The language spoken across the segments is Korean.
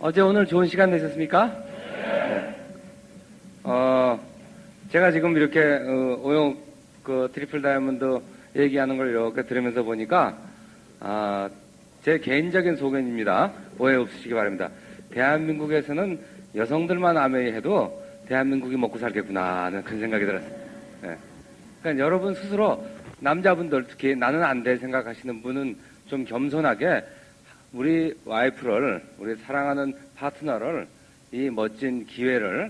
어제 오늘 좋은 시간 되셨습니까? 네. 제가 지금 이렇게 오용 트리플 다이아몬드 얘기하는 걸 이렇게 들으면서 보니까 제 개인적인 소견입니다. 오해 없으시기 바랍니다. 대한민국에서는 여성들만 아메이해도 대한민국이 먹고 살겠구나 하는 그런 생각이 들었어요. 네. 그러니까 여러분 스스로 남자분들 특히 나는 안 돼 생각하시는 분은 좀 겸손하게 우리 와이프를, 우리 사랑하는 파트너를, 이 멋진 기회를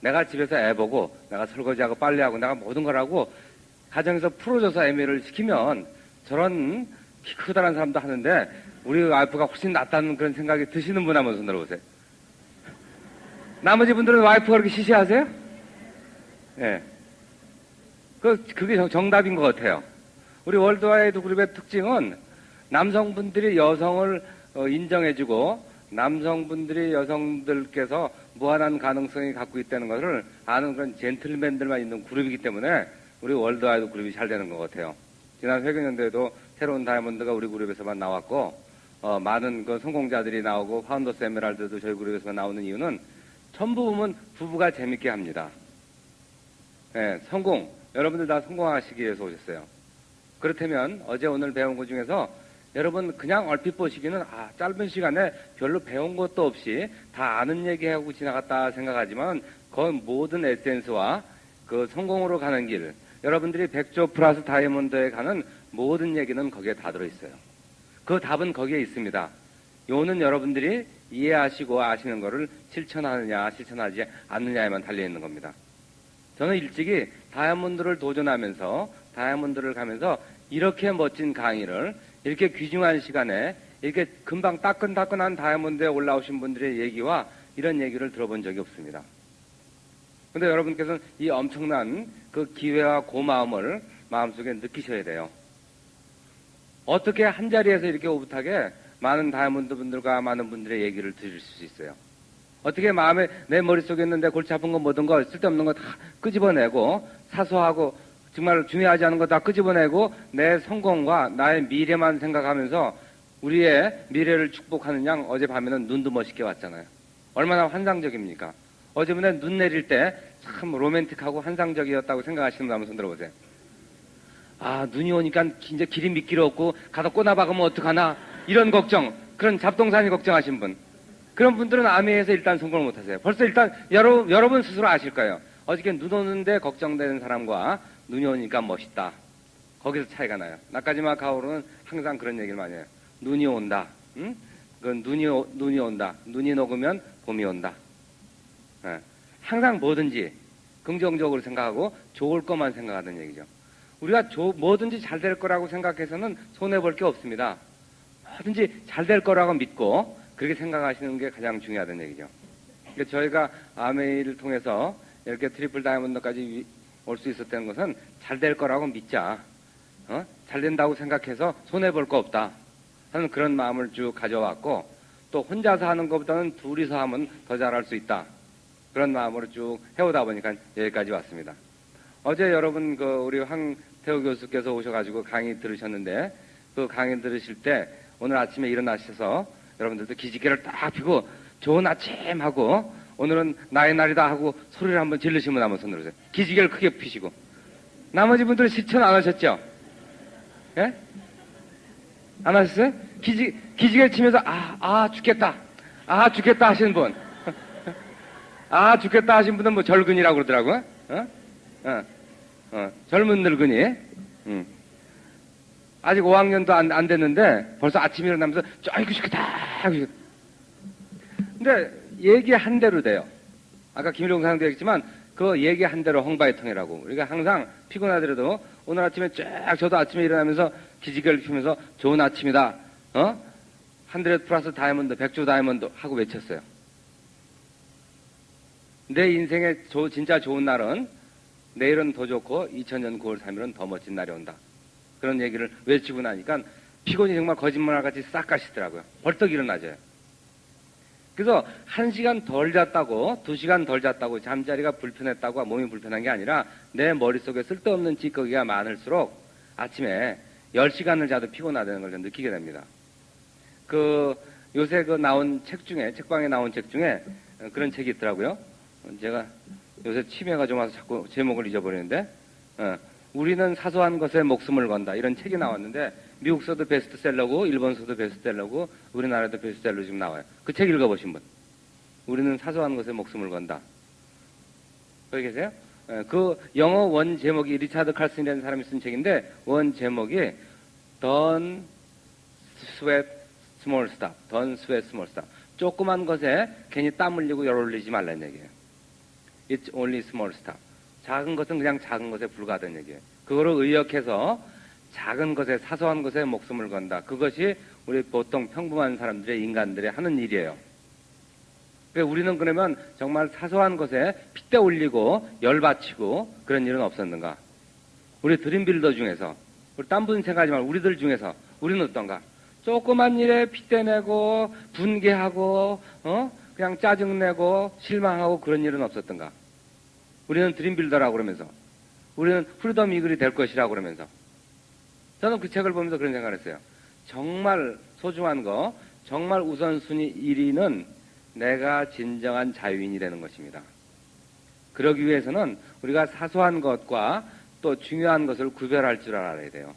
내가 집에서 애 보고, 내가 설거지하고 빨래하고, 내가 모든 걸 하고, 가정에서 풀어줘서 애매를 시키면 저런 키 크다는 사람도 하는데, 우리 와이프가 훨씬 낫다는 그런 생각이 드시는 분 한번 손 들어보세요. 나머지 분들은 와이프가 그렇게 시시하세요? 예. 네. 그게 정답인 것 같아요. 우리 월드와이드 그룹의 특징은 남성분들이 여성을 인정해주고 남성분들이 여성들께서 무한한 가능성이 갖고 있다는 것을 아는 그런 젠틀맨들만 있는 그룹이기 때문에 우리 월드와이드 그룹이 잘 되는 것 같아요. 지난 회계연도에도 새로운 다이아몬드가 우리 그룹에서만 나왔고 많은 그 성공자들이 나오고 파운더스 에메랄드도 저희 그룹에서만 나오는 이유는 전부 보면 부부가 재밌게 합니다. 네, 성공. 여러분들 다 성공하시기 위해서 오셨어요. 그렇다면 어제 오늘 배운 것 중에서 여러분 그냥 얼핏 보시기는 짧은 시간에 별로 배운 것도 없이 다 아는 얘기하고 지나갔다 생각하지만 그 모든 에센스와 그 성공으로 가는 길, 여러분들이 100조 플러스 다이아몬드에 가는 모든 얘기는 거기에 다 들어있어요. 그 답은 거기에 있습니다. 요는 여러분들이 이해하시고 아시는 거를 실천하느냐 실천하지 않느냐에만 달려있는 겁니다. 저는 일찍이 다이아몬드를 도전하면서 다이아몬드를 가면서 이렇게 멋진 강의를 이렇게 귀중한 시간에 이렇게 금방 따끈따끈한 다이아몬드에 올라오신 분들의 얘기와 이런 얘기를 들어본 적이 없습니다. 근데 여러분께서는 이 엄청난 그 기회와 고마움을 마음속에 느끼셔야 돼요. 어떻게 한 자리에서 이렇게 오붓하게 많은 다이아몬드 분들과 많은 분들의 얘기를 들을 수 있어요? 어떻게 마음에 내 머릿속에 있는데 골치 아픈 거 모든 거 쓸데없는 거 다 끄집어내고 사소하고 정말 중요하지 않은 거 다 끄집어내고 내 성공과 나의 미래만 생각하면서 우리의 미래를 축복하는 양 어젯밤에는 눈도 멋있게 왔잖아요. 얼마나 환상적입니까? 어젯밤에 눈 내릴 때 참 로맨틱하고 환상적이었다고 생각하시는 분 한번 손 들어보세요. 눈이 오니까 이제 길이 미끼로 없고 가다 꼬나 박으면 어떡하나 이런 걱정, 그런 잡동사니 걱정하신 분, 그런 분들은 아메에서 일단 성공을 못하세요. 벌써 일단 여러분 스스로 아실 거예요. 어저께 눈 오는데 걱정되는 사람과 눈이 오니까 멋있다. 거기서 차이가 나요. 나카지마 카오루는 항상 그런 얘기를 많이 해요. 눈이 온다. 응? 눈이 온다. 눈이 녹으면 봄이 온다. 네. 항상 뭐든지 긍정적으로 생각하고 좋을 것만 생각하는 얘기죠. 우리가 뭐든지 잘 될 거라고 생각해서는 손해볼 게 없습니다. 뭐든지 잘 될 거라고 믿고 그렇게 생각하시는 게 가장 중요하다는 얘기죠. 그러니까 저희가 아메이를 통해서 이렇게 트리플 다이아몬드까지 올 수 있었다는 것은 잘 될 거라고 믿자. 잘 된다고 생각해서 손해볼 거 없다 하는 그런 마음을 쭉 가져왔고, 또 혼자서 하는 것보다는 둘이서 하면 더 잘할 수 있다. 그런 마음으로 쭉 해오다 보니까 여기까지 왔습니다. 어제 여러분 우리 황태호 교수께서 오셔가지고 강의 들으셨는데, 그 강의 들으실 때 오늘 아침에 일어나셔서 여러분들도 기지개를 딱 펴고 좋은 아침 하고 오늘은 나의 날이다 하고 소리를 한번 질르시면 한번 손 들어주세요. 기지개를 크게 피시고. 나머지 분들은 실천 안 하셨죠? 예? 안 하셨어요? 기지개를 치면서 죽겠다. 죽겠다 하시는 분. 죽겠다 하신 분은 뭐 절근이라고 그러더라고요. 젊은 늙은이. 아직 5학년도 안 됐는데 벌써 아침에 일어나면서 아이고 죽겠다. 근데 얘기한 대로 돼요. 아까 김일용 사장도 얘기했지만 그 얘기한 대로 홍바이통이라고. 우리가 항상 피곤하더라도 오늘 아침에 저도 아침에 일어나면서 기지개를 피면서 좋은 아침이다. 100 플러스 다이아몬드, 100조 다이아몬드 하고 외쳤어요. 내 인생의 진짜 좋은 날은 내일은 더 좋고 2000년 9월 3일은 더 멋진 날이 온다. 그런 얘기를 외치고 나니까 피곤이 정말 거짓말같이 싹 가시더라고요. 벌떡 일어나져요. 그래서 1시간 덜 잤다고 2시간 덜 잤다고 잠자리가 불편했다고 몸이 불편한 게 아니라 내 머릿속에 쓸데없는 찌꺼기가 많을수록 아침에 10시간을 자도 피곤하다는 걸 느끼게 됩니다. 요새 그 나온 책 중에, 책방에 나온 책 중에 그런 책이 있더라고요. 제가 요새 치매가 좀 와서 자꾸 제목을 잊어버리는데, 우리는 사소한 것에 목숨을 건다. 이런 책이 나왔는데, 미국서도 베스트셀러고, 일본서도 베스트셀러고, 우리나라도 베스트셀러 지금 나와요. 그 책 읽어보신 분. 우리는 사소한 것에 목숨을 건다. 거기 계세요? 그 영어 원 제목이 리차드 칼슨이라는 사람이 쓴 책인데, 원 제목이 Don't sweat small stuff. Don't sweat small stuff. 조그만 것에 괜히 땀 흘리고 열 올리지 말라는 얘기예요. It's only small stuff. 작은 것은 그냥 작은 것에 불과하다는 얘기예요. 그거를 의역해서 작은 것에, 사소한 것에 목숨을 건다. 그것이 우리 보통 평범한 사람들의, 인간들의 하는 일이에요. 그러니까 우리는 그러면 정말 사소한 것에 핏대 올리고 열받치고 그런 일은 없었는가? 우리 드림빌더 중에서, 우리 딴 분 생각하지 말고 우리들 중에서 우리는 어떤가? 조그만 일에 핏대 내고 분개하고 그냥 짜증내고 실망하고 그런 일은 없었던가? 우리는 드림빌더라고 그러면서, 우리는 프리덤 이글이 될 것이라고 그러면서. 저는 그 책을 보면서 그런 생각을 했어요. 정말 소중한 거, 정말 우선순위 1위는 내가 진정한 자유인이 되는 것입니다. 그러기 위해서는 우리가 사소한 것과 또 중요한 것을 구별할 줄 알아야 돼요.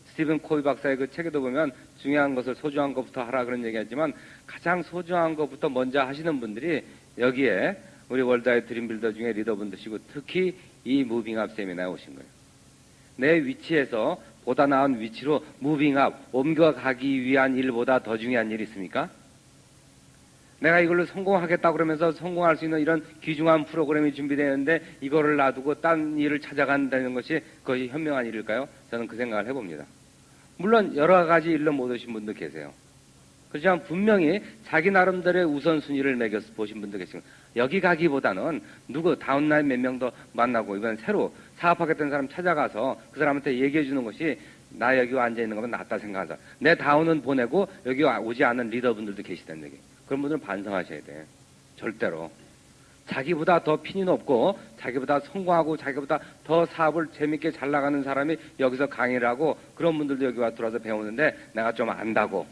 스티븐 코비 박사의 그 책에도 보면 중요한 것을 소중한 것부터 하라 그런 얘기하지만 가장 소중한 것부터 먼저 하시는 분들이 여기에 우리 월드와이드 드림빌더 중에 리더분들이시고 특히 이 무빙업 세미나에 오신 거예요. 내 위치에서 보다 나은 위치로 무빙업, 옮겨가기 위한 일보다 더 중요한 일이 있습니까? 내가 이걸로 성공하겠다 그러면서 성공할 수 있는 이런 귀중한 프로그램이 준비되는데 이거를 놔두고 딴 일을 찾아간다는 것이 그것이 현명한 일일까요? 저는 그 생각을 해봅니다. 물론 여러 가지 일로 못 오신 분도 계세요. 그렇지만 분명히 자기 나름대로의 우선순위를 매겨서 보신 분도 계시고, 여기 가기보다는 누구 다운라인 몇 명 더 만나고 이번엔 새로 사업하겠다는 사람 찾아가서 그 사람한테 얘기해 주는 것이 나 여기 앉아 있는 거면 낫다 생각하자. 내 다운은 보내고 여기 오지 않은 리더분들도 계시다는 얘기. 그런 분들은 반성하셔야 돼. 절대로. 자기보다 더 핀이 높고 자기보다 성공하고 자기보다 더 사업을 재밌게 잘 나가는 사람이 여기서 강의를 하고 그런 분들도 여기 와 들어와서 배우는데 내가 좀 안다고,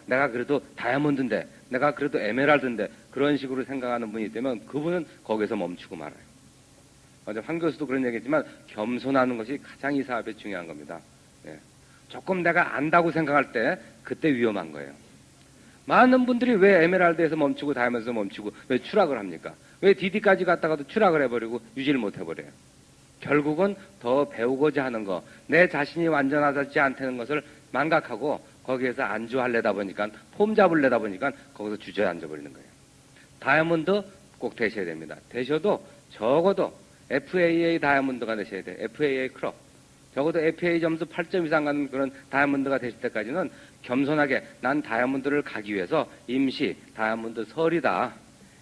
내가 그래도 다이아몬드인데, 내가 그래도 에메랄드인데 그런 식으로 생각하는 분이 있다면 그분은 거기서 멈추고 말아요. 어제 황 교수도 그런 얘기했지만 겸손하는 것이 가장 이 사업에 중요한 겁니다. 예. 조금 내가 안다고 생각할 때 그때 위험한 거예요. 많은 분들이 왜 에메랄드에서 멈추고 다이아몬드에서 멈추고 왜 추락을 합니까? 왜 DD까지 갔다가도 추락을 해버리고 유지를 못해버려요? 결국은 더 배우고자 하는 거, 내 자신이 완전하지 않다는 것을 망각하고 거기에서 안주하려다 보니까, 폼 잡으려다 보니까 거기서 주저앉아 버리는 거예요. 다이아몬드 꼭 되셔야 됩니다. 되셔도 적어도 FAA 다이아몬드가 되셔야 돼요. FAA 클럽. 적어도 FAA 점수 8점 이상 가는 그런 다이아몬드가 되실 때까지는 겸손하게 난 다이아몬드를 가기 위해서 임시 다이아몬드 설이다.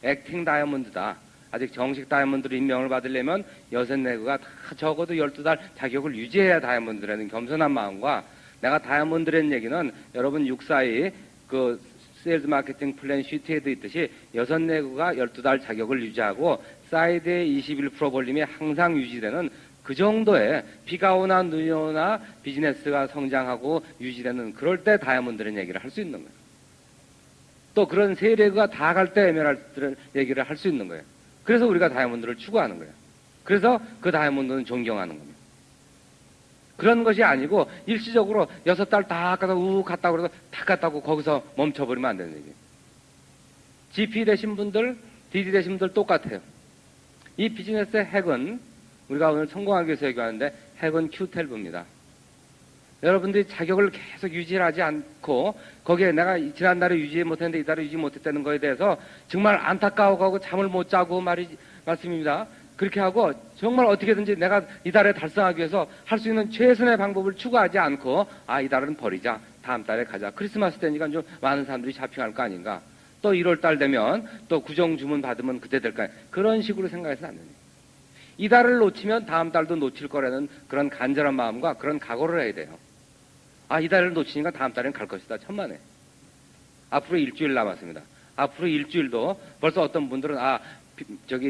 액팅 다이아몬드다. 아직 정식 다이아몬드로 임명을 받으려면 6-4개가 다 적어도 12달 자격을 유지해야 다이아몬드라는 겸손한 마음과, 내가 다이아몬드라는 얘기는 여러분 642 그 세일즈 마케팅 플랜 시트에도 있듯이 6-4개가 12달 자격을 유지하고 사이드의 21% 볼륨이 항상 유지되는 그 정도의, 비가 오나 눈이 오나 비즈니스가 성장하고 유지되는 그럴 때 다이아몬드라는 얘기를 할 수 있는 거예요. 또 그런 세레그가 다 갈 때 에메랄드를 얘기를 할 수 있는 거예요. 그래서 우리가 다이아몬드를 추구하는 거예요. 그래서 그 다이아몬드는 존경하는 겁니다. 그런 것이 아니고 일시적으로 6달 다 가서 우 갔다 그래서 다 갔다고 거기서 멈춰버리면 안 되는 얘기예요. GP 되신 분들, DD 되신 분들 똑같아요. 이 비즈니스의 핵은, 우리가 오늘 성공하기 위해서 얘기하는데 핵은 Q12입니다. 여러분들이 자격을 계속 유지하지 않고 거기에 내가 지난달에 유지 못했는데 이달에 유지 못했다는 거에 대해서 정말 안타까워하고 잠을 못 자고 말씀입니다. 그렇게 하고 정말 어떻게든지 내가 이달에 달성하기 위해서 할 수 있는 최선의 방법을 추구하지 않고, 이달은 버리자, 다음 달에 가자. 크리스마스 때니까 좀 많은 사람들이 샤핑할 거 아닌가. 또 1월 달 되면 또 구정 주문 받으면 그때 될까요? 그런 식으로 생각해서는 안 됩니다. 이달을 놓치면 다음 달도 놓칠 거라는 그런 간절한 마음과 그런 각오를 해야 돼요. 이달을 놓치니까 다음 달엔 갈 것이다. 천만에. 앞으로 일주일 남았습니다. 앞으로 일주일도 벌써 어떤 분들은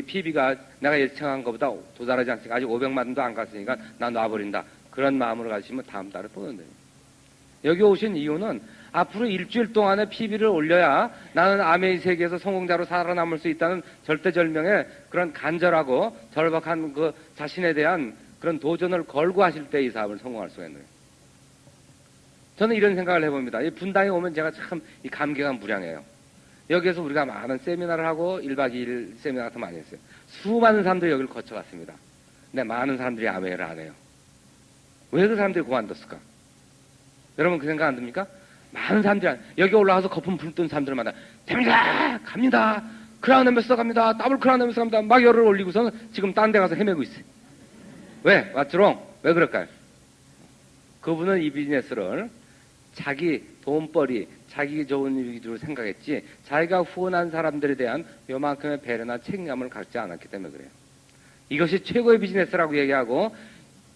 PB가 내가 예측한 것보다 도달하지 않으니까 아직 500만도 안 갔으니까 나 놔버린다. 그런 마음으로 가시면 다음 달에 또 온대요. 여기 오신 이유는 앞으로 일주일 동안에 PB를 올려야 나는 아메이 세계에서 성공자로 살아남을 수 있다는 절대절명의 그런 간절하고 절박한 그 자신에 대한 그런 도전을 걸고 하실 때 이 사업을 성공할 수가 있는 거예요. 저는 이런 생각을 해봅니다. 이 분당에 오면 제가 참 이 감개가 무량해요. 여기에서 우리가 많은 세미나를 하고 1박 2일 세미나 같은 거 많이 했어요. 수많은 사람들이 여기를 거쳐갔습니다. 근데 많은 사람들이 아메이를 안 해요. 왜 그 사람들이 그만뒀을까? 여러분 그 생각 안 듭니까? 많은 사람들이 여기 올라와서 거품 불뜬 사람들 만나 됩니다! 갑니다! 크라운 엠베서 갑니다! 더블 크라운 엠베서 갑니다! 막 열을 올리고서는 지금 딴 데 가서 헤매고 있어요. 왜? 맞죠? 왜 그럴까요? 그분은 이 비즈니스를 자기 돈벌이, 자기 좋은 위주로 생각했지 자기가 후원한 사람들에 대한 요만큼의 배려나 책임감을 갖지 않았기 때문에 그래요. 이것이 최고의 비즈니스라고 얘기하고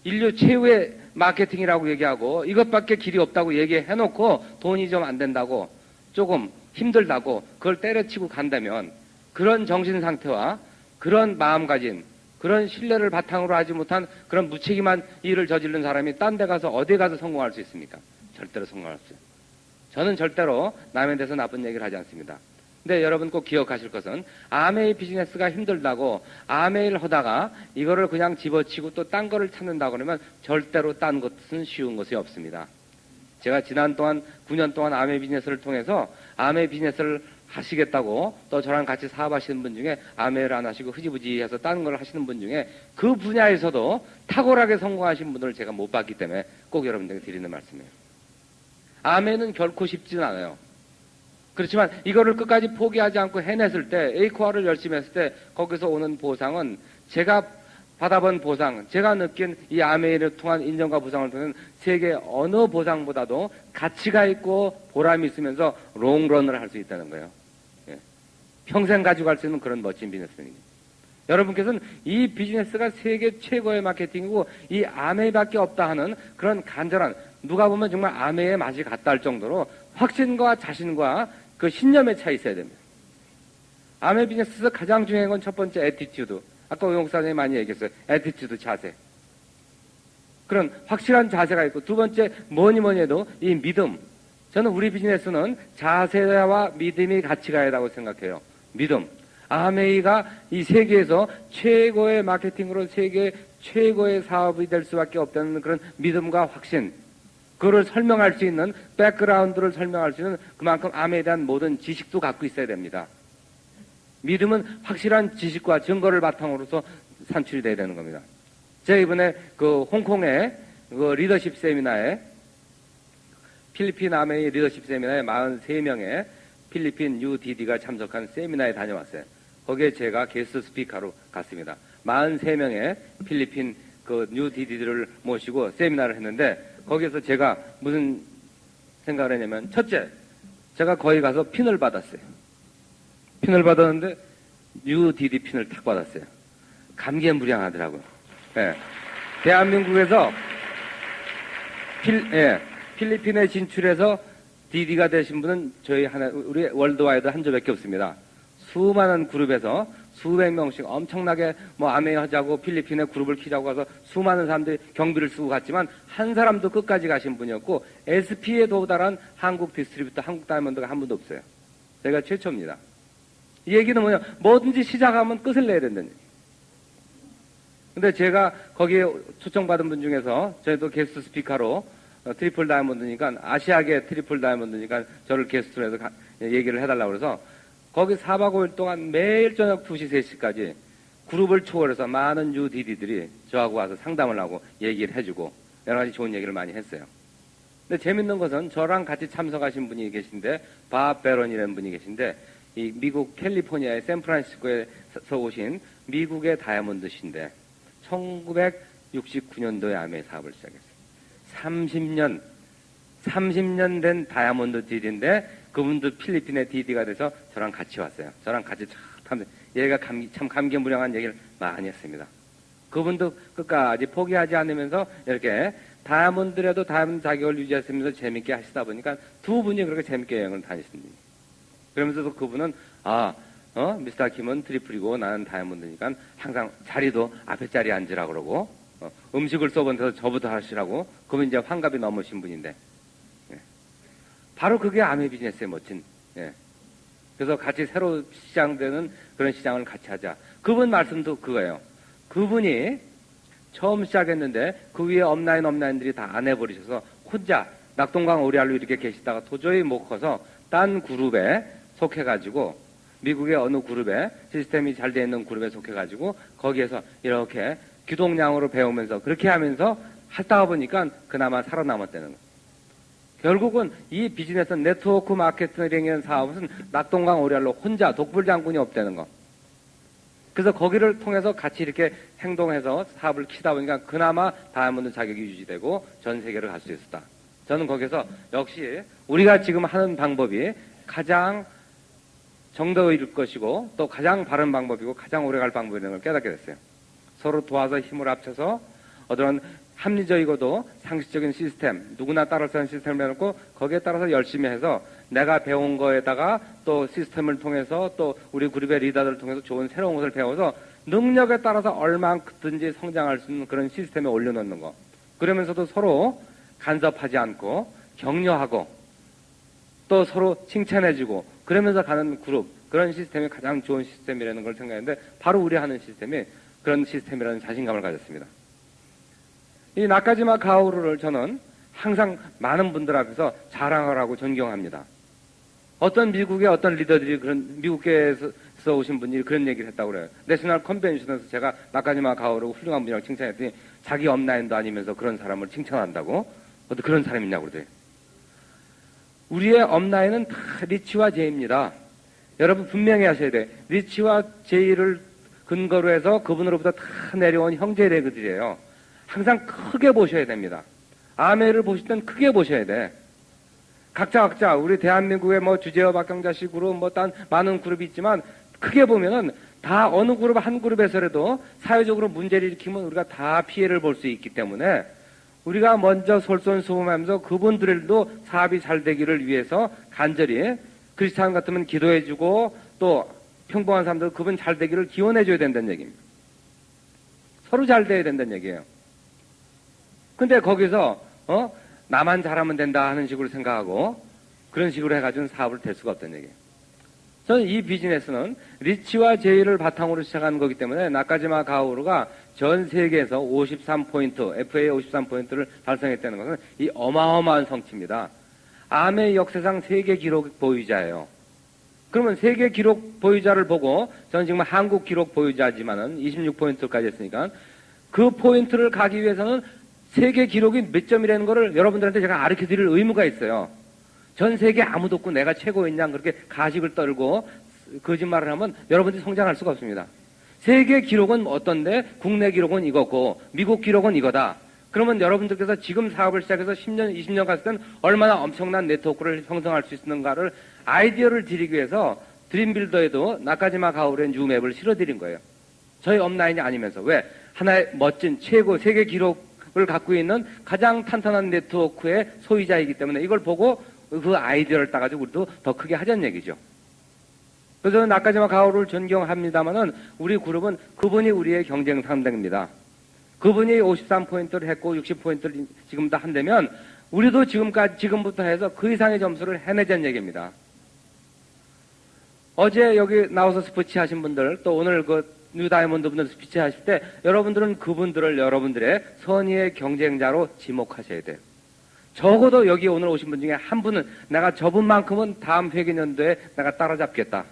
인류 최후의 마케팅이라고 얘기하고 이것밖에 길이 없다고 얘기해놓고 돈이 좀 안 된다고 조금 힘들다고 그걸 때려치고 간다면 그런 정신 상태와 그런 마음가짐, 그런 신뢰를 바탕으로 하지 못한 그런 무책임한 일을 저지른 사람이 딴 데 가서 어디 가서 성공할 수 있습니까? 절대로 성공할 수 없어요. 저는 절대로 남에 대해서 나쁜 얘기를 하지 않습니다. 근데 여러분 꼭 기억하실 것은 아메이 비즈니스가 힘들다고 아메이를 하다가 이거를 그냥 집어치고 또 딴 거를 찾는다 그러면 절대로 딴 것은 쉬운 것이 없습니다. 제가 지난 동안 9년 동안 아메이 비즈니스를 통해서 아메이 비즈니스를 하시겠다고 또 저랑 같이 사업하시는 분 중에 아메이를 안 하시고 흐지부지 해서 딴 걸 하시는 분 중에 그 분야에서도 탁월하게 성공하신 분들을 제가 못 봤기 때문에 꼭 여러분들에게 드리는 말씀이에요. 아메이는 결코 쉽지는 않아요. 그렇지만 이거를 끝까지 포기하지 않고 해냈을 때 에이코아를 열심히 했을 때 거기서 오는 보상은 제가 받아본 보상, 제가 느낀 이 아메이를 통한 인정과 보상을 통한 세계 어느 보상보다도 가치가 있고 보람이 있으면서 롱런을 할 수 있다는 거예요. 예. 평생 가지고 갈 수 있는 그런 멋진 비즈니스입니다. 여러분께서는 이 비즈니스가 세계 최고의 마케팅이고 이 아메이밖에 없다 하는 그런 간절한 누가 보면 정말 아메이의 맛이 같다 할 정도로 확신과 자신과 그 신념의 차이 있어야 됩니다. 아메이 비즈니스에서 가장 중요한 건 첫 번째 애티튜드. 아까 오영 목사님이 많이 얘기했어요. 애티튜드 자세. 그런 확실한 자세가 있고 두 번째 뭐니 해도 이 믿음. 저는 우리 비즈니스는 자세와 믿음이 같이 가야 한다고 생각해요. 믿음. 아메이가 이 세계에서 최고의 마케팅으로 세계 최고의 사업이 될 수밖에 없다는 그런 믿음과 확신. 그걸 설명할 수 있는 백그라운드를 설명할 수 있는 그만큼 아메이에 대한 모든 지식도 갖고 있어야 됩니다. 믿음은 확실한 지식과 증거를 바탕으로서 산출이 돼야 되는 겁니다. 제가 이번에 그 홍콩의 그 리더십 세미나에 필리핀 아메이 리더십 세미나에 43명의 필리핀 UDD가 참석한 세미나에 다녀왔어요. 거기에 제가 게스트 스피커로 갔습니다. 43명의 필리핀 그 UDD들을 모시고 세미나를 했는데 거기에서 제가 무슨 생각을 했냐면 첫째, 제가 거기 가서 핀을 받았어요. 핀을 받았는데 UDD 핀을 탁 받았어요. 감개무량하더라고요. 예. 대한민국에서 필리핀에 진출해서 DD가 되신 분은 저희 우리 월드와이드 한 조밖에 없습니다. 수많은 그룹에서 수백 명씩 엄청나게 뭐 아메이 하자고 필리핀에 그룹을 키자고 해서 수많은 사람들이 경비를 쓰고 갔지만 한 사람도 끝까지 가신 분이었고 SP에 도달한 한국 디스트리뷰터, 한국 다이아몬드가 한 분도 없어요. 저희가 최초입니다. 이 얘기는 뭐냐, 뭐든지 시작하면 끝을 내야 된다는 얘기. 근데 제가 거기에 초청받은 분 중에서 저희도 게스트 스피커로 트리플 다이아몬드니까 아시아계 트리플 다이아몬드니까 저를 게스트로 해서 얘기를 해달라고 그래서 거기 4박 5일 동안 매일 저녁 2시, 3시까지 그룹을 초월해서 많은 UDD들이 저하고 와서 상담을 하고 얘기를 해주고 여러 가지 좋은 얘기를 많이 했어요. 근데 재밌는 것은 저랑 같이 참석하신 분이 계신데 밥 베런이라는 분이 계신데 이 미국 캘리포니아의 샌프란시스코에서 오신 미국의 다이아몬드신데 1969년도에 아메이 사업을 시작했어요. 30년 된 다이아몬드 DD인데 그분도 필리핀의 DD가 돼서 저랑 같이 왔어요. 저랑 같이 얘가 참 감개무량한 얘기를 많이 했습니다. 그분도 끝까지 포기하지 않으면서 이렇게 다이아몬드라도 다이아몬드 자격을 유지하시면서 재밌게 하시다 보니까 두 분이 그렇게 재밌게 여행을 다니시는 분이에요. 그러면서도 그분은 미스터 킴은 트리플이고 나는 다이아몬드니까 항상 자리도 앞에 자리에 앉으라 그러고 음식을 써본 데서 저부터 하시라고 그분 이제 환갑이 넘으신 분인데 바로 그게 아메 비즈니스의 멋진, 예. 그래서 같이 새로 시장되는 그런 시장을 같이 하자. 그분 말씀도 그거예요. 그분이 처음 시작했는데 그 위에 업라인들이 다 안 해버리셔서 혼자 낙동강 오리알로 이렇게 계시다가 도저히 못 커서 딴 그룹에 속해가지고 미국의 어느 그룹에 시스템이 잘 돼 있는 그룹에 속해가지고 거기에서 이렇게 기동량으로 배우면서 그렇게 하면서 하다가 보니까 그나마 살아남았다는 거예요. 결국은 이 비즈니스 네트워크 마케팅이라는 사업은 낙동강 오리알로 혼자 독불장군이 없다는 거. 그래서 거기를 통해서 같이 이렇게 행동해서 사업을 키다 보니까 그나마 다이아몬드 자격이 유지되고 전 세계를 갈 수 있었다. 저는 거기서 역시 우리가 지금 하는 방법이 가장 정도일 것이고 또 가장 바른 방법이고 가장 오래갈 방법이라는 걸 깨닫게 됐어요. 서로 도와서 힘을 합쳐서 어떤 합리적이고도 상식적인 시스템, 누구나 따라 쓰는 시스템을 해놓고 거기에 따라서 열심히 해서 내가 배운 거에다가 또 시스템을 통해서 또 우리 그룹의 리더들을 통해서 좋은 새로운 것을 배워서 능력에 따라서 얼만큼든지 성장할 수 있는 그런 시스템에 올려놓는 거. 그러면서도 서로 간섭하지 않고 격려하고 또 서로 칭찬해주고 그러면서 가는 그룹, 그런 시스템이 가장 좋은 시스템이라는 걸 생각했는데 바로 우리 하는 시스템이 그런 시스템이라는 자신감을 가졌습니다. 이 나카지마 가오루를 저는 항상 많은 분들 앞에서 자랑을 하고 존경합니다. 어떤 미국의 어떤 리더들이 그런 미국에서 오신 분이 그런 얘기를 했다고 그래요. 내셔널 컨벤션에서 제가 나카지마 가오루 훌륭한 분이라고 칭찬했더니 자기 업라인도 아니면서 그런 사람을 칭찬한다고? 어떤 그런 사람이 있냐고 그러더래요. 우리의 업라인은 다 리치와 제이입니다. 여러분 분명히 하셔야 돼요. 리치와 제이를 근거로 해서 그분으로부터 다 내려온 형제 레그들이에요. 항상 크게 보셔야 됩니다. 아메를 보실 땐 크게 보셔야 돼. 각자 우리 대한민국의 뭐 주제어 박경자식으로 뭐 딴 많은 그룹이 있지만 크게 보면은 다 어느 그룹 한 그룹에서라도 사회적으로 문제를 일으키면 우리가 다 피해를 볼 수 있기 때문에 우리가 먼저 솔선수범하면서 그분들도 사업이 잘 되기를 위해서 간절히 크리스찬 같으면 기도해주고 또 평범한 사람들 그분 잘 되기를 기원해줘야 된다는 얘기입니다. 서로 잘 돼야 된다는 얘기예요. 근데 거기서 나만 잘하면 된다 하는 식으로 생각하고 그런 식으로 해가지고는 사업을 될 수가 없다는 얘기예요. 저는 이 비즈니스는 리치와 제이를 바탕으로 시작한 거기 때문에 나카지마 가오루가 전 세계에서 53포인트, FA 53포인트를 달성했다는 것은 이 어마어마한 성취입니다. 아메 역사상 세계 기록 보유자예요. 그러면 세계 기록 보유자를 보고 저는 지금 한국 기록 보유자지만은 26포인트까지 했으니까 그 포인트를 가기 위해서는 세계 기록이 몇 점이라는 거를 여러분들한테 제가 가르쳐 드릴 의무가 있어요. 전 세계 아무도 없고 내가 최고인 양 그렇게 가식을 떨고 거짓말을 하면 여러분들이 성장할 수가 없습니다. 세계 기록은 어떤데 국내 기록은 이거고 미국 기록은 이거다. 그러면 여러분들께서 지금 사업을 시작해서 10년, 20년 갔을 땐 얼마나 엄청난 네트워크를 형성할 수 있는가를 아이디어를 드리기 위해서 드림빌더에도 나카지마 가오루의 뉴맵을 실어드린 거예요. 저희 업라인이 아니면서. 왜? 하나의 멋진 최고 세계 기록을 갖고 있는 가장 탄탄한 네트워크의 소유자이기 때문에 이걸 보고 그 아이디어를 따가지고 우리도 더 크게 하자는 얘기죠. 그래서 저는 나카지마 가오루를 존경합니다만은 우리 그룹은 그분이 우리의 경쟁 상대입니다. 그분이 53포인트를 했고 60포인트를 지금 다 한다면 우리도 지금부터 해서 그 이상의 점수를 해내자는 얘기입니다. 어제 여기 나와서 스피치 하신 분들 또 오늘 그 뉴 다이아몬드 분들 스피치 하실 때 여러분들은 그분들을 여러분들의 선의의 경쟁자로 지목하셔야 돼요. 적어도 여기 오늘 오신 분 중에 한 분은 내가 저분만큼은 다음 회계년도에 내가 따라잡겠다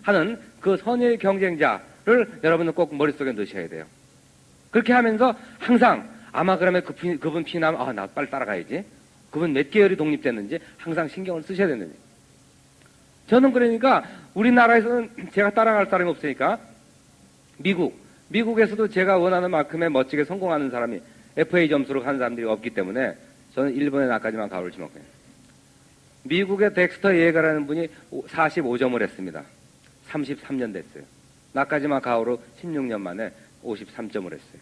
하는 그 선의의 경쟁자를 여러분은 꼭 머릿속에 넣으셔야 돼요. 그렇게 하면서 항상 아마 그러면 그분 피나면 나 빨리 따라가야지. 그분 몇 개월이 독립됐는지 항상 신경을 쓰셔야 되는지. 저는 그러니까 우리나라에서는 제가 따라갈 사람이 없으니까 미국에서도 제가 원하는 만큼의 멋지게 성공하는 사람이 FA 점수로 가는 사람들이 없기 때문에 저는 일본의 나카지마 가오루를 지목해요. 미국의 덱스터 예가라는 분이 45점을 했습니다. 33년 됐어요. 나카지마 가오루 16년 만에 53점을 했어요.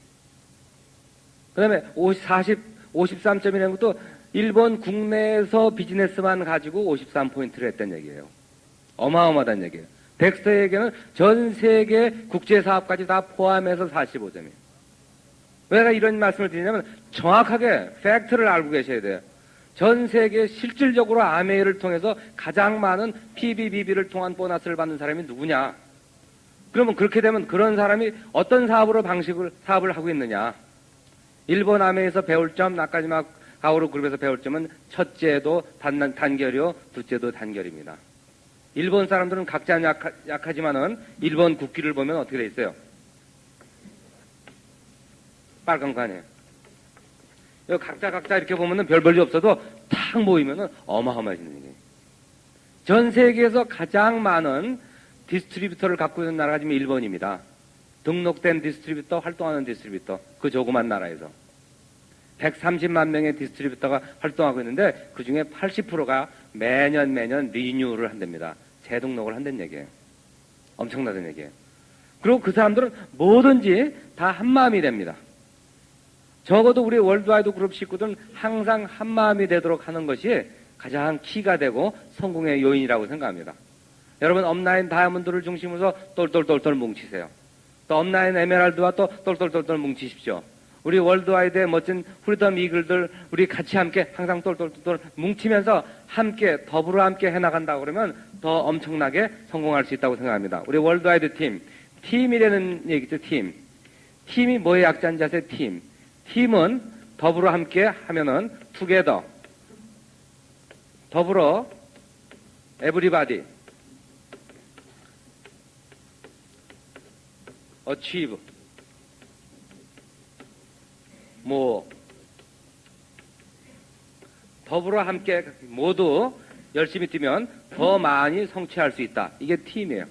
그 다음에 53점이라는 것도 일본 국내에서 비즈니스만 가지고 53포인트를 했다는 얘기예요. 어마어마하다는 얘기예요. 덱스터에게는 전 세계 국제사업까지 다 포함해서 45점이에요. 왜 내가 이런 말씀을 드리냐면 정확하게 팩트를 알고 계셔야 돼요. 전 세계 실질적으로 아메이를 통해서 가장 많은 PBBB를 통한 보너스를 받는 사람이 누구냐? 그러면 그렇게 되면 그런 사람이 어떤 사업을 하고 있느냐? 일본 아메이에서 배울 점, 나카지마 가오루 그룹에서 배울 점은 첫째도 단결이요, 둘째도 단결입니다. 일본 사람들은 각자 약하지만은 일본 국기를 보면 어떻게 돼 있어요? 빨간 거 아니에요. 여기 각자 이렇게 보면은 별 볼일 없어도 탁 모이면은 어마어마해지는 얘기예요. 전 세계에서 가장 많은 디스트리뷰터를 갖고 있는 나라가 지금 일본입니다. 등록된 디스트리뷰터, 활동하는 디스트리뷰터, 그 조그만 나라에서 130만 명의 디스트리뷰터가 활동하고 있는데 그 중에 80%가 매년 리뉴얼을 한답니다. 재등록을 한다는 얘기예요. 엄청나다는 얘기예요. 그리고 그 사람들은 뭐든지 다 한마음이 됩니다. 적어도 우리 월드와이드 그룹 식구들은 항상 한마음이 되도록 하는 것이 가장 키가 되고 성공의 요인이라고 생각합니다. 여러분 업라인 다이아몬드를 중심으로 똘똘똘똘 뭉치세요. 또 업라인 에메랄드와 또 똘똘똘똘 뭉치십시오. 우리 월드와이드의 멋진 프리덤 이글들 우리 같이 함께 항상 똘똘똘똘 뭉치면서 함께 더불어 함께 해나간다 그러면 더 엄청나게 성공할 수 있다고 생각합니다. 우리 월드와이드 팀이라는 얘기죠. 팀이 뭐의 약자인지 아세요? 팀은 더불어 함께 하면은 투게더, 더불어, 에브리바디, 어치브, 더불어 함께 모두 열심히 뛰면 더 많이 성취할 수 있다. 이게 팀이에요.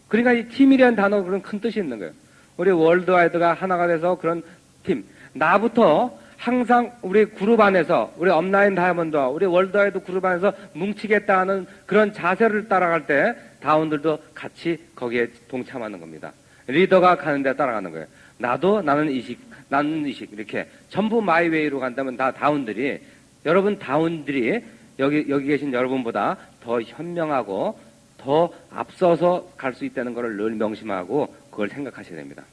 그러니까 이 팀이라는 단어가 그런 큰 뜻이 있는 거예요. 우리 월드와이드가 하나가 돼서 그런 팀. 나부터 항상 우리 그룹 안에서, 우리 업라인 다이아몬드와 우리 월드와이드 그룹 안에서 뭉치겠다는 그런 자세를 따라갈 때 다운들도 같이 거기에 동참하는 겁니다. 리더가 가는 데 따라가는 거예요. 나는 이식, 이렇게 전부 마이웨이로 간다면 다 다운들이, 여러분 다운들이 여기 계신 여러분보다 더 현명하고 더 앞서서 갈 수 있다는 것을 늘 명심하고 그걸 생각하셔야 됩니다.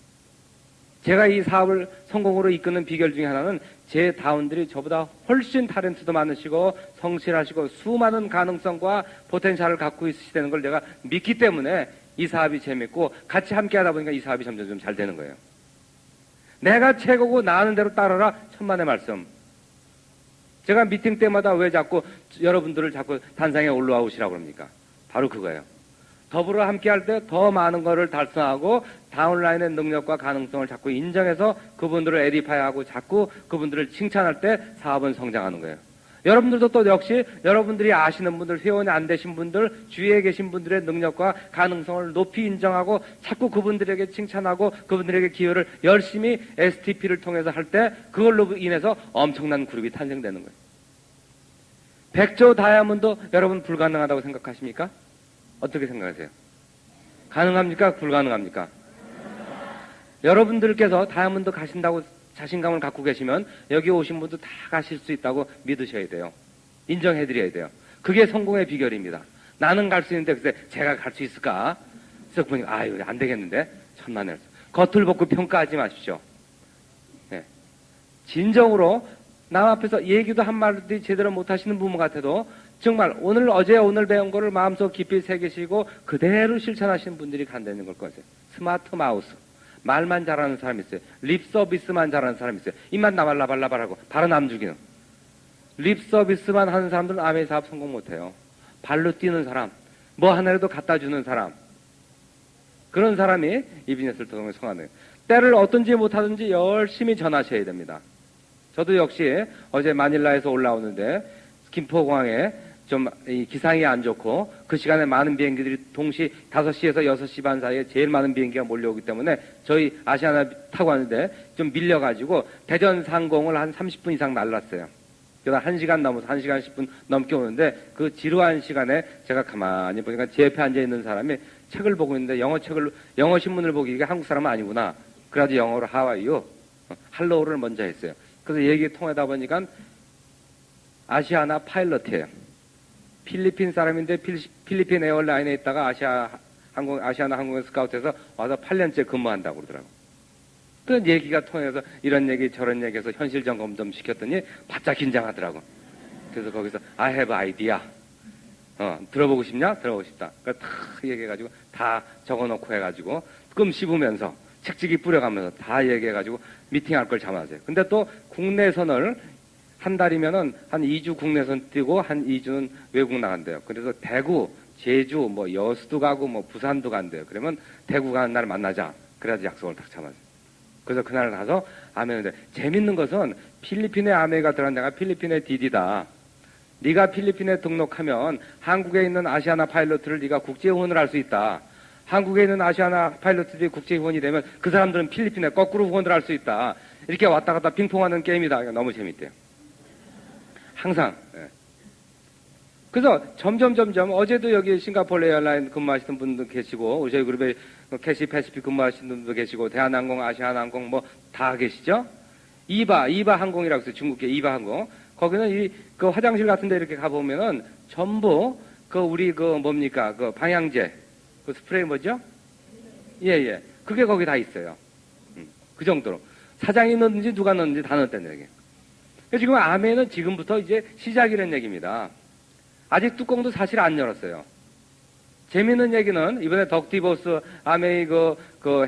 제가 이 사업을 성공으로 이끄는 비결 중에 하나는 제 다운들이 저보다 훨씬 탤런트도 많으시고 성실하시고 수많은 가능성과 포텐셜을 갖고 있으시다는 걸 내가 믿기 때문에 이 사업이 재밌고 같이 함께 하다 보니까 이 사업이 점점 잘 되는 거예요. 내가 최고고 나하는 대로 따라라, 천만의 말씀. 제가 미팅 때마다 왜 자꾸 여러분들을 자꾸 단상에 올라와 오시라고 그럽니까? 바로 그거예요. 더불어 함께 할 때 더 많은 것을 달성하고 다운라인의 능력과 가능성을 자꾸 인정해서 그분들을 에디파이하고 자꾸 그분들을 칭찬할 때 사업은 성장하는 거예요. 여러분들도 또 역시 여러분들이 아시는 분들, 회원이 안 되신 분들, 주위에 계신 분들의 능력과 가능성을 높이 인정하고 자꾸 그분들에게 칭찬하고 그분들에게 기여를 열심히 STP를 통해서 할 때 그걸로 인해서 엄청난 그룹이 탄생되는 거예요. 100조 다이아몬드 여러분 불가능하다고 생각하십니까? 어떻게 생각하세요? 가능합니까? 불가능합니까? 여러분들께서 다이아몬드 가신다고 자신감을 갖고 계시면 여기 오신 분도 다 가실 수 있다고 믿으셔야 돼요. 인정해드려야 돼요. 그게 성공의 비결입니다. 나는 갈 수 있는데 글쎄 제가 갈 수 있을까? 그래서 보니까 아유 안 되겠는데 천만에 겉을 보고 평가하지 마십시오. 네. 진정으로 남 앞에서 얘기도 한마디 제대로 못하시는 부모 같아도 정말 오늘 배운 거를 마음속 깊이 새기시고 그대로 실천하시는 분들이 간다는 걸 거세요. 스마트 마우스. 말만 잘하는 사람이 있어요. 립 서비스만 잘하는 사람이 있어요. 입만 나발라발라발하고 바로 남주기는. 립 서비스만 하는 사람들은 아메이 사업 성공 못해요. 발로 뛰는 사람, 뭐 하나라도 갖다 주는 사람, 그런 사람이 이 비즈니스를 통해 성공하는 거예요. 때를 어떤지 못하든지 열심히 전하셔야 됩니다. 저도 역시 어제 마닐라에서 올라오는데 김포공항에 좀 기상이 안 좋고 그 시간에 많은 비행기들이 동시 5시에서 6시 반 사이에 제일 많은 비행기가 몰려오기 때문에 저희 아시아나 타고 왔는데 좀 밀려가지고 대전 상공을 한 30분 이상 날랐어요. 그래서 1시간 넘어서 1시간 10분 넘게 오는데 그 지루한 시간에 제가 가만히 보니까 제 옆에 앉아있는 사람이 책을 보고 있는데 영어 신문을 보기 이게 한국 사람은 아니구나. 그래가지고 영어로 하와이요. 할로우를 먼저 했어요. 그래서 얘기 통하다 보니까 아시아나 파일럿이에요. 필리핀 사람인데 필리핀 에어라인에 있다가 아시아나 항공에 스카우트해서 와서 8년째 근무한다고 그러더라고. 그 얘기가 통해서 이런 얘기 저런 얘기해서 현실 점검 좀 시켰더니 바짝 긴장하더라고. 그래서 거기서 I have idea. 들어보고 싶냐? 들어보고 싶다. 그러니까 다 얘기해가지고 다 적어놓고 해가지고 끔 씹으면서 책찍이 뿌려가면서 다 얘기해가지고 미팅할 걸 잡아세요. 근데 또 국내선을 한 달이면은 한 2주 국내선 뛰고 한 2주는 외국 나간대요. 그래서 대구, 제주, 뭐 여수도 가고 뭐 부산도 간대요. 그러면 대구 가는 날 만나자. 그래야지 약속을 딱 잡아서. 그래서 그날 가서 아메인데 재밌는 것은 필리핀에 아메가 들어간 데가 필리핀의 디디다. 네가 필리핀에 등록하면 한국에 있는 아시아나 파일럿들을 네가 국제후원을 할 수 있다. 한국에 있는 아시아나 파일럿들이 국제후원이 되면 그 사람들은 필리핀에 거꾸로 후원을 할 수 있다. 이렇게 왔다 갔다 핑퐁하는 게임이다. 너무 재밌대요. 항상. 예. 그래서 점점 어제도 여기 싱가포르 에어라인 근무하시는 분도 계시고 저희 그룹에 캐시 패시픽 근무하시는 분도 계시고 대한항공, 아시아나항공 뭐 다 계시죠? 이바 항공이라고 해서 중국계 이바 항공. 거기는 그 화장실 같은 데 이렇게 가보면은 전부 우리 뭡니까? 방향제. 그 스프레이 뭐죠? 예. 그게 거기 다 있어요. 그 정도로. 사장이 넣는지 누가 넣는지 다 넣었다는 얘기예요. 지금 아메는 지금부터 이제 시작이라는 얘기입니다. 아직 뚜껑도 사실 안 열었어요. 재미있는 얘기는 이번에 덕티보스 아메이 그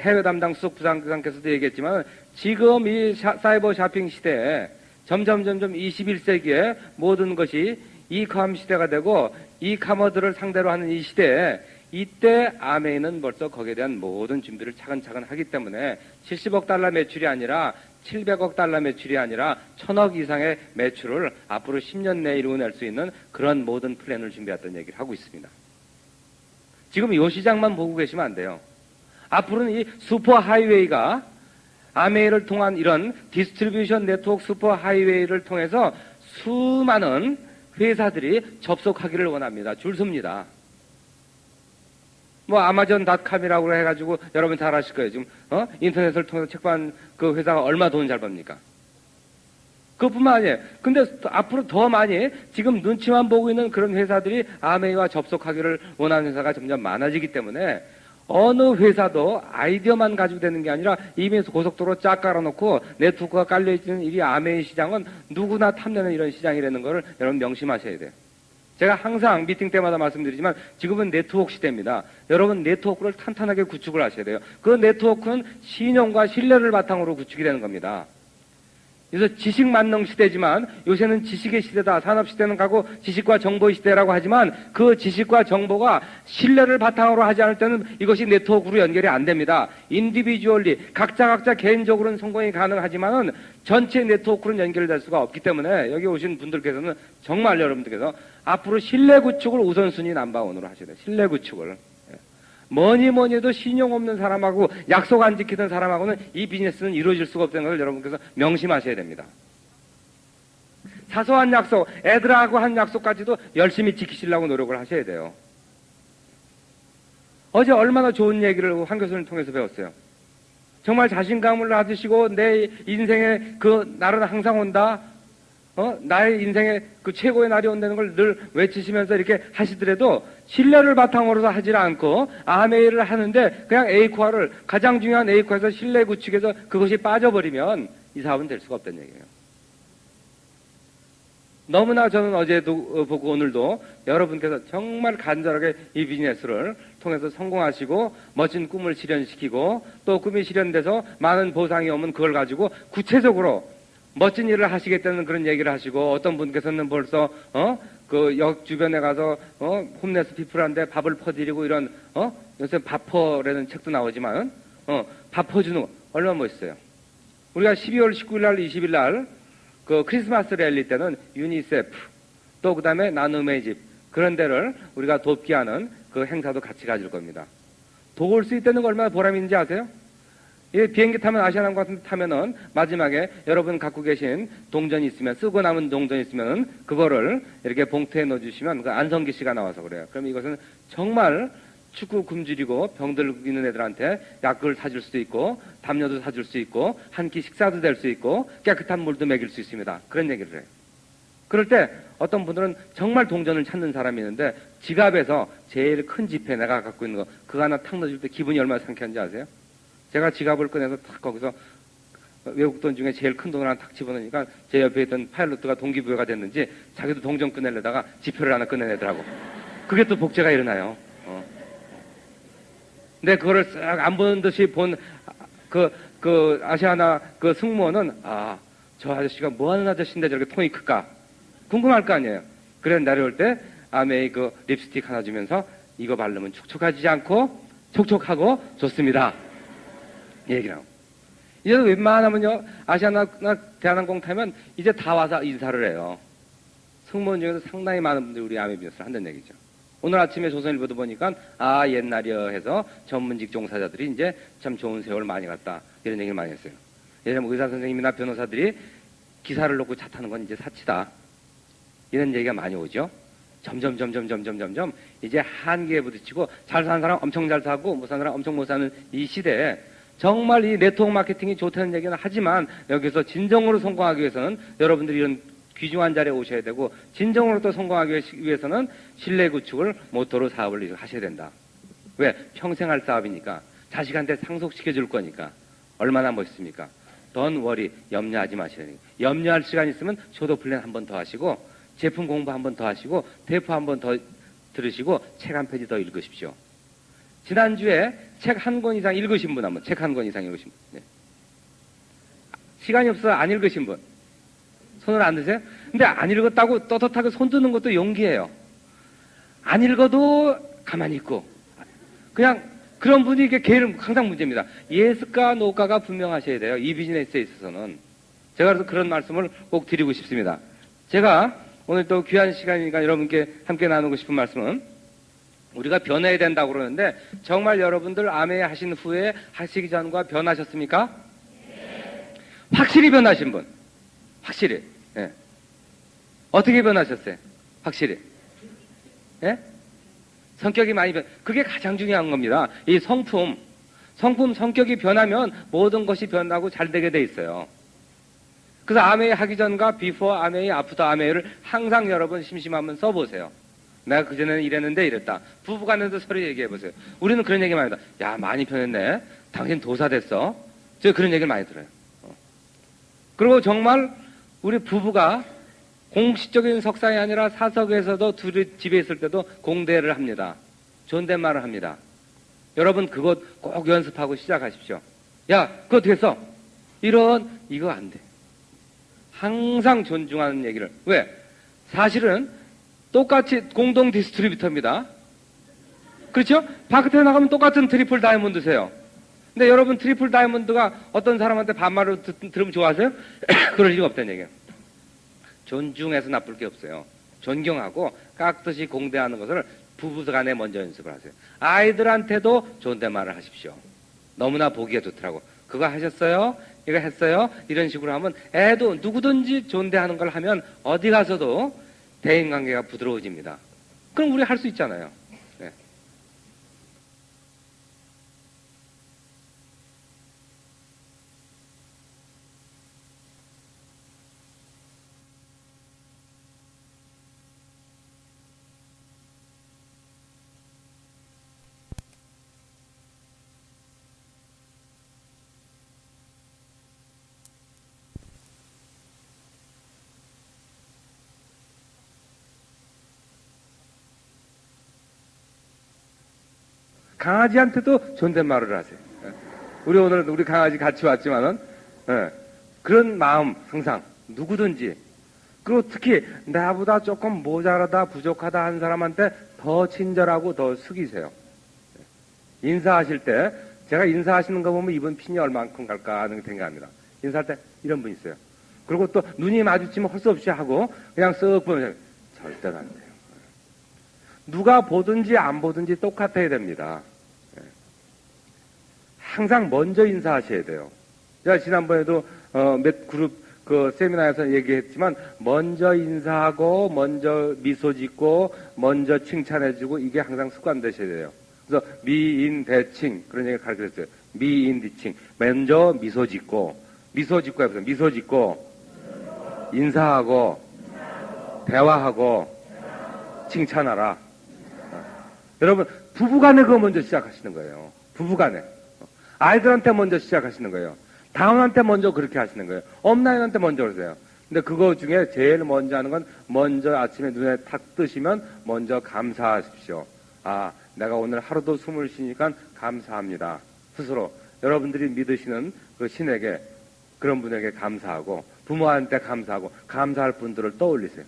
해외 담당 수석 부장께서도 얘기했지만 지금 이 사이버 쇼핑 시대에 점점 21세기에 모든 것이 이컴 시대가 되고 이커머들을 상대로 하는 이 시대에 이때 아메이는 벌써 거기에 대한 모든 준비를 차근차근 하기 때문에 70억 달러 매출이 아니라 700억 달러 매출이 아니라 1000억 이상의 매출을 앞으로 10년 내에 이루어낼 수 있는 그런 모든 플랜을 준비했다는 얘기를 하고 있습니다. 지금 이 시장만 보고 계시면 안 돼요. 앞으로는 이 슈퍼 하이웨이가 아메이를 통한 이런 디스트리뷰션 네트워크 슈퍼 하이웨이를 통해서 수많은 회사들이 접속하기를 원합니다. 줄 섭니다. 뭐 아마존닷컴이라고 해가지고 여러분 잘 아실 거예요. 지금 인터넷을 통해서 책판 그 회사가 얼마 돈 잘 법니까? 그것뿐만 아니에요. 근데 앞으로 더 많이 지금 눈치만 보고 있는 그런 회사들이 아메이와 접속하기를 원하는 회사가 점점 많아지기 때문에 어느 회사도 아이디어만 가지고 되는 게 아니라 이미 고속도로 쫙 깔아놓고 네트워크가 깔려있는 이 아메이 시장은 누구나 탐내는 이런 시장이라는 걸 여러분 명심하셔야 돼요. 제가 항상 미팅 때마다 말씀드리지만 지금은 네트워크 시대입니다. 여러분 네트워크를 탄탄하게 구축을 하셔야 돼요. 그 네트워크는 신용과 신뢰를 바탕으로 구축이 되는 겁니다. 그래서 지식 만능 시대지만 요새는 지식의 시대다. 산업 시대는 가고 지식과 정보의 시대라고 하지만 그 지식과 정보가 신뢰를 바탕으로 하지 않을 때는 이것이 네트워크로 연결이 안 됩니다. 인디비주얼리 각자 개인적으로는 성공이 가능하지만은 전체 네트워크로는 연결될 수가 없기 때문에 여기 오신 분들께서는 정말 여러분들께서 앞으로 신뢰 구축을 우선순위 넘버원으로 하셔야 돼요. 신뢰 구축을. 뭐니 해도 신용 없는 사람하고 약속 안 지키던 사람하고는 이 비즈니스는 이루어질 수가 없다는 것을 여러분께서 명심하셔야 됩니다. 사소한 약속, 애들하고 한 약속까지도 열심히 지키시려고 노력을 하셔야 돼요. 어제 얼마나 좋은 얘기를 황 교수님을 통해서 배웠어요. 정말 자신감을 가지시고 내 인생의 그 날은 항상 온다. 나의 인생의 그 최고의 날이 온다는 걸 늘 외치시면서 이렇게 하시더라도 신뢰를 바탕으로서 하지 않고 아메이를 하는데 그냥 A코어를 가장 중요한 A코어에서 신뢰 구축해서 그것이 빠져버리면 이 사업은 될 수가 없다는 얘기예요. 너무나 저는 어제도 보고 오늘도 여러분께서 정말 간절하게 이 비즈니스를 통해서 성공하시고 멋진 꿈을 실현시키고 또 꿈이 실현돼서 많은 보상이 오면 그걸 가지고 구체적으로 멋진 일을 하시겠다는 그런 얘기를 하시고 어떤 분께서는 벌써 그 역 주변에 가서 홈레스 피플한테 밥을 퍼드리고 이런 요새 밥퍼라는 책도 나오지만 밥 퍼주는 거 얼마나 멋있어요. 우리가 12월 19일 날 20일 날 그 크리스마스 랠리 때는 유니세프 또 그다음에 나눔의 집 그런 데를 우리가 돕게 하는 그 행사도 같이 가질 겁니다. 도울 수 있다는 거 얼마나 보람이 있는지 아세요? 이 비행기 타면 아시아나항공 같은 데 타면은 마지막에 여러분 갖고 계신 동전이 있으면 쓰고 남은 동전이 있으면은 그거를 이렇게 봉투에 넣어주시면 그 안성기 씨가 나와서 그래요. 그럼 이것은 정말 축구 굶주리고 병들 있는 애들한테 약을 사줄 수도 있고 담요도 사줄 수 있고 한 끼 식사도 될 수 있고 깨끗한 물도 먹일 수 있습니다. 그런 얘기를 해요. 그럴 때 어떤 분들은 정말 동전을 찾는 사람이 있는데 지갑에서 제일 큰 지폐 내가 갖고 있는 거 그거 하나 탁 넣어줄 때 기분이 얼마나 상쾌한지 아세요? 제가 지갑을 꺼내서 탁 거기서 외국 돈 중에 제일 큰 돈을 하나 탁 집어넣으니까 제 옆에 있던 파일럿가 동기부여가 됐는지 자기도 동전 끝내려다가 지표를 하나 끝내내더라고. 그게 또 복제가 일어나요. 근데 그거를 싹 안 보는 듯이 본 아시아나 그 승무원은 저 아저씨가 뭐 하는 아저씨인데 저렇게 통이 클까? 궁금할 거 아니에요. 그래서 내려올 때 아메이 그 립스틱 하나 주면서 이거 바르면 촉촉하지 않고 촉촉하고 좋습니다. 얘기라고. 이제 웬만하면요, 아시아나 대한항공 타면 이제 다 와서 인사를 해요. 승무원 중에서 상당히 많은 분들이 우리 아메 비즈니스를 한다는 얘기죠. 오늘 아침에 조선일보도 보니까 옛날이여 해서 전문직 종사자들이 이제 참 좋은 세월 많이 갔다 이런 얘기를 많이 했어요. 예를 들면 의사 선생님이나 변호사들이 기사를 놓고 차 타는 건 이제 사치다 이런 얘기가 많이 오죠. 점점 이제 한계에 부딪히고 잘 사는 사람 엄청 잘 사고 못 사는 사람 엄청 못 사는 이 시대에 정말 이 네트워크 마케팅이 좋다는 얘기는 하지만 여기서 진정으로 성공하기 위해서는 여러분들이 이런 귀중한 자리에 오셔야 되고 진정으로 또 성공하기 위해서는 신뢰 구축을 모토로 사업을 하셔야 된다. 왜? 평생 할 사업이니까 자식한테 상속시켜 줄 거니까 얼마나 멋있습니까? Don't worry, 염려하지 마셔야 돼요. 염려할 시간 있으면 쇼도 플랜 한 번 더 하시고 제품 공부 한 번 더 하시고 테이프 한 번 더 들으시고 책 한 페이지 더 읽으십시오. 지난주에 책 한 권 이상 읽으신 분 한번 책 한 권 이상 읽으신 분. 네. 시간이 없어 안 읽으신 분 손을 안 드세요? 근데 안 읽었다고 떳떳하게 손 드는 것도 용기예요. 안 읽어도 가만히 있고 그냥 그런 분이 이게 게으름 항상 문제입니다. 예스가 노가가 분명하셔야 돼요. 이 비즈니스에 있어서는. 제가 그래서 그런 말씀을 꼭 드리고 싶습니다. 제가 오늘 또 귀한 시간이니까 여러분께 함께 나누고 싶은 말씀은 우리가 변해야 된다고 그러는데 정말 여러분들 아메 하신 후에 하시기 전과 변하셨습니까? 네. 확실히 변하신 분. 확실히. 예. 어떻게 변하셨어요? 확실히. 예? 성격이 많이 그게 가장 중요한 겁니다. 이 성품 성격이 변하면 모든 것이 변하고 잘 되게 돼 있어요. 그래서 아메이 하기 전과 비포 아메이, 아프터 아메이를 항상 여러분 심심하면 써보세요. 내가 그전에는 이랬는데 이랬다. 부부간에도 서로 얘기해보세요. 우리는 그런 얘기 많이 합니다. 야, 많이 변했네. 당신 도사 됐어. 제가 그런 얘기를 많이 들어요. 그리고 정말 우리 부부가 공식적인 석상이 아니라 사석에서도 둘이 집에 있을 때도 공대를 합니다. 존댓말을 합니다. 여러분 그것 꼭 연습하고 시작하십시오. 야, 그거 어떻게 써? 이거 안 돼. 항상 존중하는 얘기를. 왜? 사실은 똑같이 공동 디스트리뷰터입니다. 그렇죠? 바깥에 나가면 똑같은 트리플 다이아몬드세요. 근데 여러분 트리플 다이아몬드가 어떤 사람한테 반말로 들으면 좋아하세요? 그럴 리가 없다는 얘기예요. 존중해서 나쁠 게 없어요. 존경하고 깍듯이 공대하는 것을 부부간에 먼저 연습을 하세요. 아이들한테도 존댓말을 하십시오. 너무나 보기가 좋더라고. 그거 하셨어요? 이거 했어요? 이런 식으로 하면 애도 누구든지 존대하는 걸 하면 어디 가서도 대인관계가 부드러워집니다. 그럼 우리 할 수 있잖아요. 네. 강아지한테도 존댓말을 하세요. 우리 강아지 같이 왔지만은, 그런 마음, 항상, 누구든지. 그리고 특히, 나보다 조금 모자라다, 부족하다 한 사람한테 더 친절하고 더 숙이세요. 인사하실 때, 제가 인사하시는 거 보면 이분 핀이 얼만큼 갈까 하는 생각합니다. 인사할 때 이런 분 있어요. 그리고 또 눈이 마주치면 할 수 없이 하고, 그냥 쓱 보면, 절대로 안 돼요. 누가 보든지 안 보든지 똑같아야 됩니다. 항상 먼저 인사하셔야 돼요. 제가 지난번에도 몇 그룹 그 세미나에서 얘기했지만 먼저 인사하고 먼저 미소 짓고 먼저 칭찬해주고 이게 항상 습관되셔야 돼요. 그래서 미인대칭 그런 얘기 가르쳤어요. 미인대칭 먼저 미소 짓고 해보세요. 미소 짓고 인사하고 대화하고 칭찬하라. 여러분 부부간에 그거 먼저 시작하시는 거예요. 부부간에. 아이들한테 먼저 시작하시는 거예요. 다운한테 먼저 그렇게 하시는 거예요. 업라인한테 먼저 그러세요. 근데 그거 중에 제일 먼저 하는 건 먼저 아침에 눈에 탁 뜨시면 먼저 감사하십시오. 아, 내가 오늘 하루도 숨을 쉬니까 감사합니다. 스스로 여러분들이 믿으시는 그 신에게, 그런 분에게 감사하고, 부모한테 감사하고, 감사할 분들을 떠올리세요.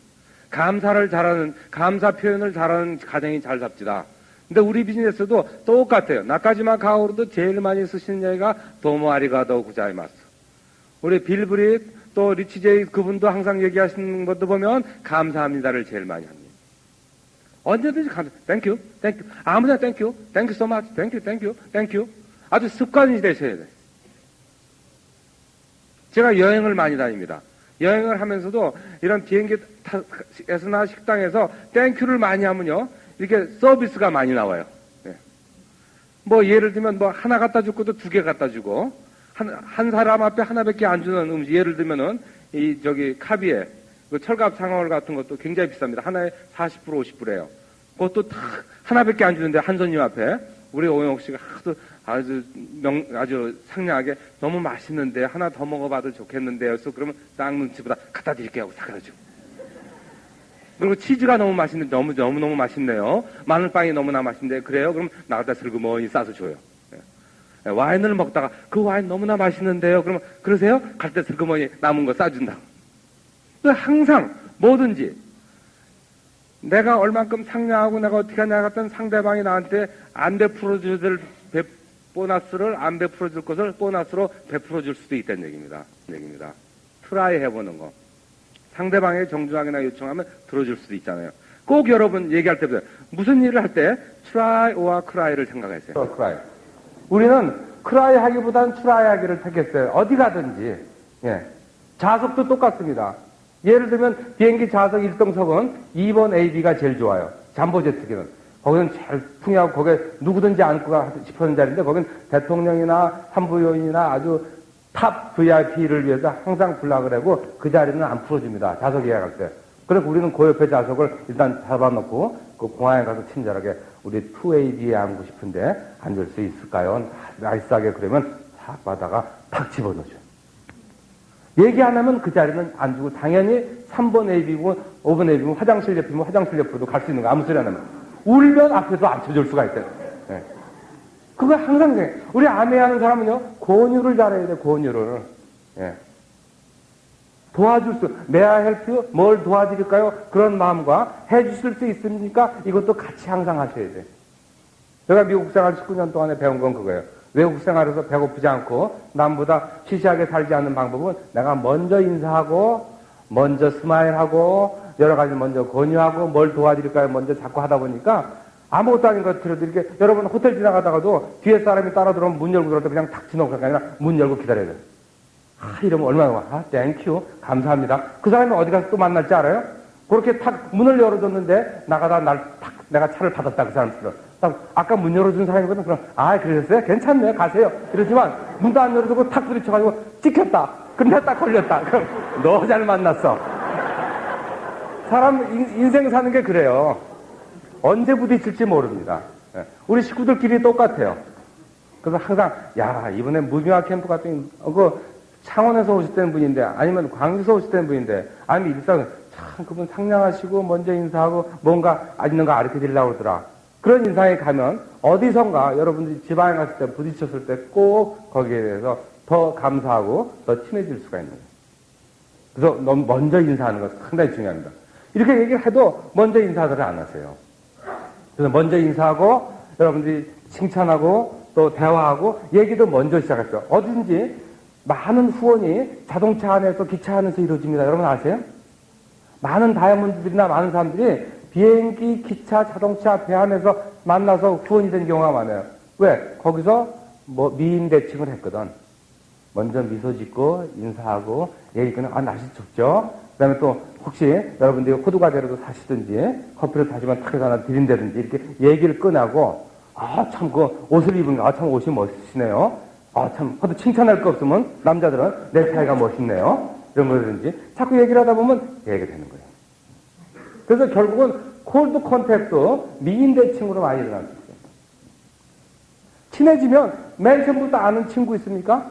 감사를 잘하는, 감사 표현을 잘하는 가정이 잘 삽시다. 근데 우리 비즈니스도 똑같아요. 나카지마 가오루도 제일 많이 쓰시는 얘기가 도모 아리가도 구자이마스. 우리 빌 브릭 또 리치 제이 그분도 항상 얘기하시는 것도 보면 감사합니다를 제일 많이 합니다. 언제든지 감사, 땡큐, 땡큐, 아무나 땡큐, 땡큐 so much, 땡큐, 땡큐, 땡큐. 아주 습관이 되셔야 돼요. 제가 여행을 많이 다닙니다. 여행을 하면서도 이런 비행기에서나 식당에서 땡큐를 많이 하면요, 이렇게 서비스가 많이 나와요. 네. 뭐 예를 들면 뭐 하나 갖다 줄 것도 두 개 갖다 주고, 한 사람 앞에 하나밖에 안 주는 음식, 예를 들면은 이 저기 카비에 그 철갑 상어울 같은 것도 굉장히 비쌉니다. 하나에 40불, 50불이에요. 그것도 다 하나밖에 안 주는데 한 손님 앞에 우리 오영옥 씨가 아주 상냥하게 너무 맛있는데 하나 더 먹어봐도 좋겠는데요. 그래서 그러면 딱 눈치보다 갖다 드릴게요 하고 사가지고. 그리고 치즈가 너무 맛있는데 너무 맛있네요. 마늘빵이 너무나 맛있는데 그래요? 그럼 나가다 슬그머니 싸서 줘요. 네. 와인을 먹다가 그 와인 너무나 맛있는데요. 그러면 그러세요? 갈 때 슬그머니 남은 거 싸준다. 항상 뭐든지 내가 얼만큼 상냥하고 내가 어떻게 하냐 같은 상대방이 나한테 안 베풀어줄 보너스를 안 베풀어줄 것을 보너스로 베풀어줄 수도 있다는 얘기입니다. 트라이 해보는 거. 상대방에게 정중하게나 요청하면 들어줄 수도 있잖아요. 꼭 여러분 얘기할 때부터 무슨 일을 할 때 try or cry를 생각하세요. cry. 우리는 cry 하기보다는 try 하기를 택했어요. 어디 가든지. 예. 좌석도 똑같습니다. 예를 들면 비행기 좌석 1등석은 2번 AB가 제일 좋아요. 잠보제트기는. 거기는 제일 풍요하고 거기에 누구든지 앉고 가 싶은 자리인데 거기는 대통령이나 산부요인이나 아주 탑 VIP를 위해서 항상 불락을 하고 그 자리는 안 풀어줍니다. 좌석 예약할 때. 그래서 우리는 그 옆에 좌석을 일단 잡아놓고 그 공항에 가서 친절하게 우리 2AB에 앉고 싶은데 앉을 수 있을까요? 나이스하게 그러면 싹 받아가 탁 집어넣어줘. 얘기 안 하면 그 자리는 안 주고 당연히 3번 AB고 5번 AB고 화장실 옆이면 화장실 옆으로도 갈 수 있는 거 아무 소리 안 하면. 울면 앞에서 앉혀줄 수가 있대요. 네. 그거 항상 돼. 우리 아메하는 사람은요, 권유를 잘해야 돼, 권유를. 예. 도와줄 수, may I help you? 뭘 도와드릴까요? 그런 마음과 해주실 수 있습니까? 이것도 같이 항상 하셔야 돼. 제가 미국 생활 19년 동안에 배운 건 그거예요. 외국 생활에서 배고프지 않고 남보다 시시하게 살지 않는 방법은 내가 먼저 인사하고, 먼저 스마일하고, 여러 가지 먼저 권유하고, 뭘 도와드릴까요? 먼저 자꾸 하다 보니까 아무것도 아닌 것 들어도 이렇게 여러분 호텔 지나가다가도 뒤에 사람이 따라 들어오면 문 열고 들어올 때 그냥 탁 지나갈 게 아니라 문 열고 기다려야 돼요. 이러면 얼마나 땡큐 감사합니다. 그 사람이 어디 가서 또 만날지 알아요? 그렇게 탁 문을 열어줬는데 나가다 내가 차를 받았다 그 사람처럼. 아까 문 열어준 사람이거든. 그럼 그러셨어요? 괜찮네 가세요. 이러지만 문도 안 열어주고 탁 부딪혀가지고 찍혔다. 근데 딱 걸렸다. 그럼 너 잘 만났어. 사람 인생 사는 게 그래요. 언제 부딪힐지 모릅니다. 우리 식구들끼리 똑같아요. 그래서 항상 이번에 무비와 캠프 같은 창원에서 오셨다는 분인데 아니면 광주에서 오셨다는 분인데 아니면 일산 참 그분 상냥하시고 먼저 인사하고 뭔가 있는 거 가르쳐 드리려고 그러더라. 그런 인상에 가면 어디선가 여러분들이 지방에 갔을 때 부딪혔을 때 꼭 거기에 대해서 더 감사하고 더 친해질 수가 있는 거예요. 그래서 너무 먼저 인사하는 것 상당히 중요합니다. 이렇게 얘기를 해도 먼저 인사를 안 하세요. 그래서 먼저 인사하고 여러분들이 칭찬하고 또 대화하고 얘기도 먼저 시작했어요. 어딘지 많은 후원이 자동차 안에서 기차 안에서 이루어집니다. 여러분 아세요? 많은 다이아몬드들이나 많은 사람들이 비행기, 기차, 자동차, 배 안에서 만나서 후원이 된 경우가 많아요. 왜? 거기서 미인 대칭을 했거든. 먼저 미소 짓고 인사하고 얘기 끊어 날씨 춥죠? 그 다음에 또 혹시 여러분들이 호두과자라도 사시든지 커피를 사시면 탁 해서 하나 드린다든지 이렇게 얘기를 꺼내고 참 그 옷을 입은 거 참 옷이 멋있으시네요. 참 호두 칭찬할 거 없으면 남자들은 넥타이가 멋있네요. 이런 거든지 자꾸 얘기를 하다 보면 얘기가 되는 거예요. 그래서 결국은 콜드 컨택도 미인 대칭으로 많이 일어날 수 있어요. 친해지면 맨 처음부터 아는 친구 있습니까?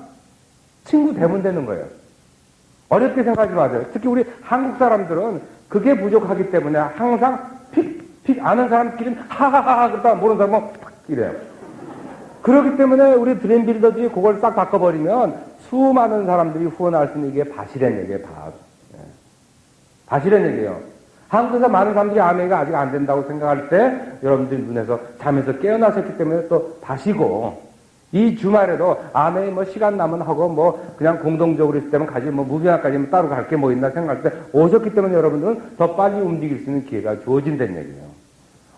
친구 되면 되는 거예요. 어렵게 생각하지 마세요. 특히 우리 한국 사람들은 그게 부족하기 때문에 항상 픽 아는 사람끼리는 하하하 그러다 모르는 사람은 팍 이래요. 그렇기 때문에 우리 드림 빌더들이 그걸 싹 바꿔버리면 수많은 사람들이 후원할 수 있는 이게 바시란 얘기예요. 바시란 얘기예요. 한국에서 많은 사람들이 아멘이 아직 안 된다고 생각할 때 여러분들이 눈에서 잠에서 깨어나셨기 때문에 또 바시고 이 주말에도 아멘이 뭐 시간 나면 하고 뭐 그냥 공동적으로 있을 때면 가지 뭐 무비학까지 따로 갈 게 뭐 있나 생각할 때 오셨기 때문에 여러분들은 더 빨리 움직일 수 있는 기회가 주어진다는 얘기예요.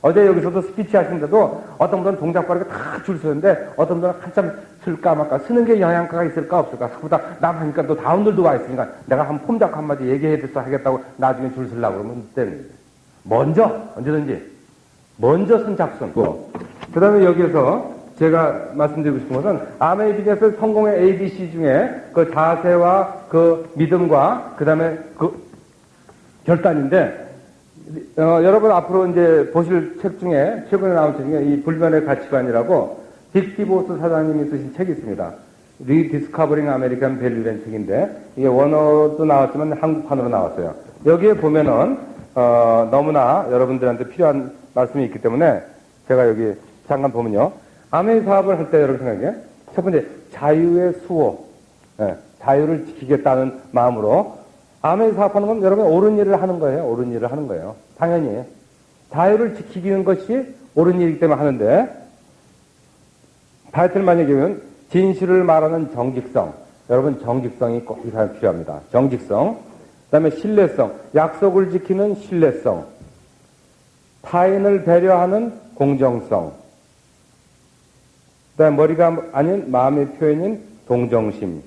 어제 여기서도 스피치 하시는데도 어떤 분들은 동작 빠르게 다 줄 서는데 어떤 분들은 한참 쓸까 말까 쓰는 게 영향가가 있을까 없을까 그보다 남 하니까 또 다운들도 와 있으니까 내가 한 폼작 한마디 얘기해줘서 하겠다고 나중에 줄 서려고 그러면 때문에 먼저 언제든지 먼저 선착순 그 다음에 여기에서 제가 말씀드리고 싶은 것은 아멘의 비즈니스 성공의 ABC 중에 그 자세와 그 믿음과 그 다음에 그 결단인데 여러분 앞으로 이제 보실 책 중에 최근에 나온 책 중에 이 불변의 가치관이라고 딕 디보스 사장님이 쓰신 책이 있습니다. 리디스커버링 아메리칸 밸류라는 책인데 이게 원어도 나왔지만 한국판으로 나왔어요. 여기에 보면은 너무나 여러분들한테 필요한 말씀이 있기 때문에 제가 여기 잠깐 보면요. 아멘 사업을 할 때 여러분 생각해 첫 번째 자유의 수호, 자유를 지키겠다는 마음으로 아멘 사업하는 건 여러분 옳은 일을 하는 거예요. 옳은 일을 하는 거예요. 당연히 자유를 지키는 것이 옳은 일이기 때문에 하는데 타이틀만 얘기하면 진실을 말하는 정직성. 여러분 정직성이 꼭 이 사람 필요합니다. 정직성. 그 다음에 신뢰성. 약속을 지키는 신뢰성. 타인을 배려하는 공정성. 그 다음에 머리가 아닌 마음의 표현인 동정심.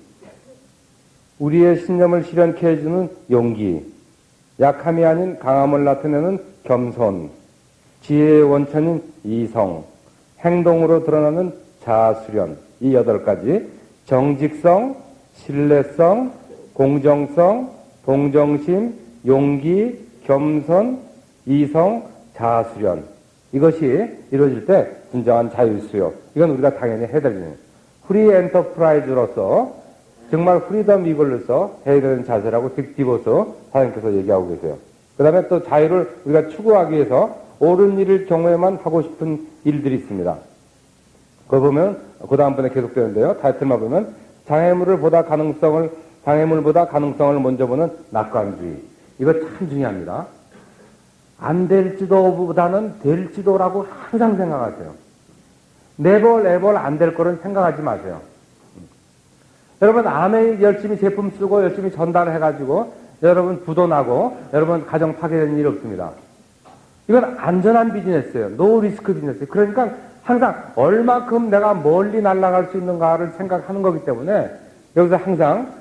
우리의 신념을 실현케 해주는 용기. 약함이 아닌 강함을 나타내는 겸손. 지혜의 원천인 이성. 행동으로 드러나는 자수련. 이 8가지. 정직성, 신뢰성, 공정성, 동정심, 용기, 겸손, 이성, 자수련. 이것이 이루어질 때 진정한 자유수요. 이건 우리가 당연히 해야 될 일이에요. 프리 엔터프라이즈로서 정말 프리덤 이걸로서 해야 되는 자세라고 딕 디보스 사장님께서 얘기하고 계세요. 그 다음에 또 자유를 우리가 추구하기 위해서 옳은 일일 경우에만 하고 싶은 일들이 있습니다. 그거 보면 그 다음번에 계속되는데요. 타이틀만 보면 장애물보다 가능성을 먼저 보는 낙관주의. 이거 참 중요합니다. 안 될지도보다는 될지도라고 항상 생각하세요. never ever 안 될 거는 생각하지 마세요. 여러분 아멘 열심히 제품 쓰고 열심히 전달해가지고 여러분 부도 나고 여러분 가정 파괴되는 일 없습니다. 이건 안전한 비즈니스예요. 노 리스크 비즈니스. 그러니까 항상 얼마큼 내가 멀리 날아갈 수 있는가를 생각하는 거기 때문에 여기서 항상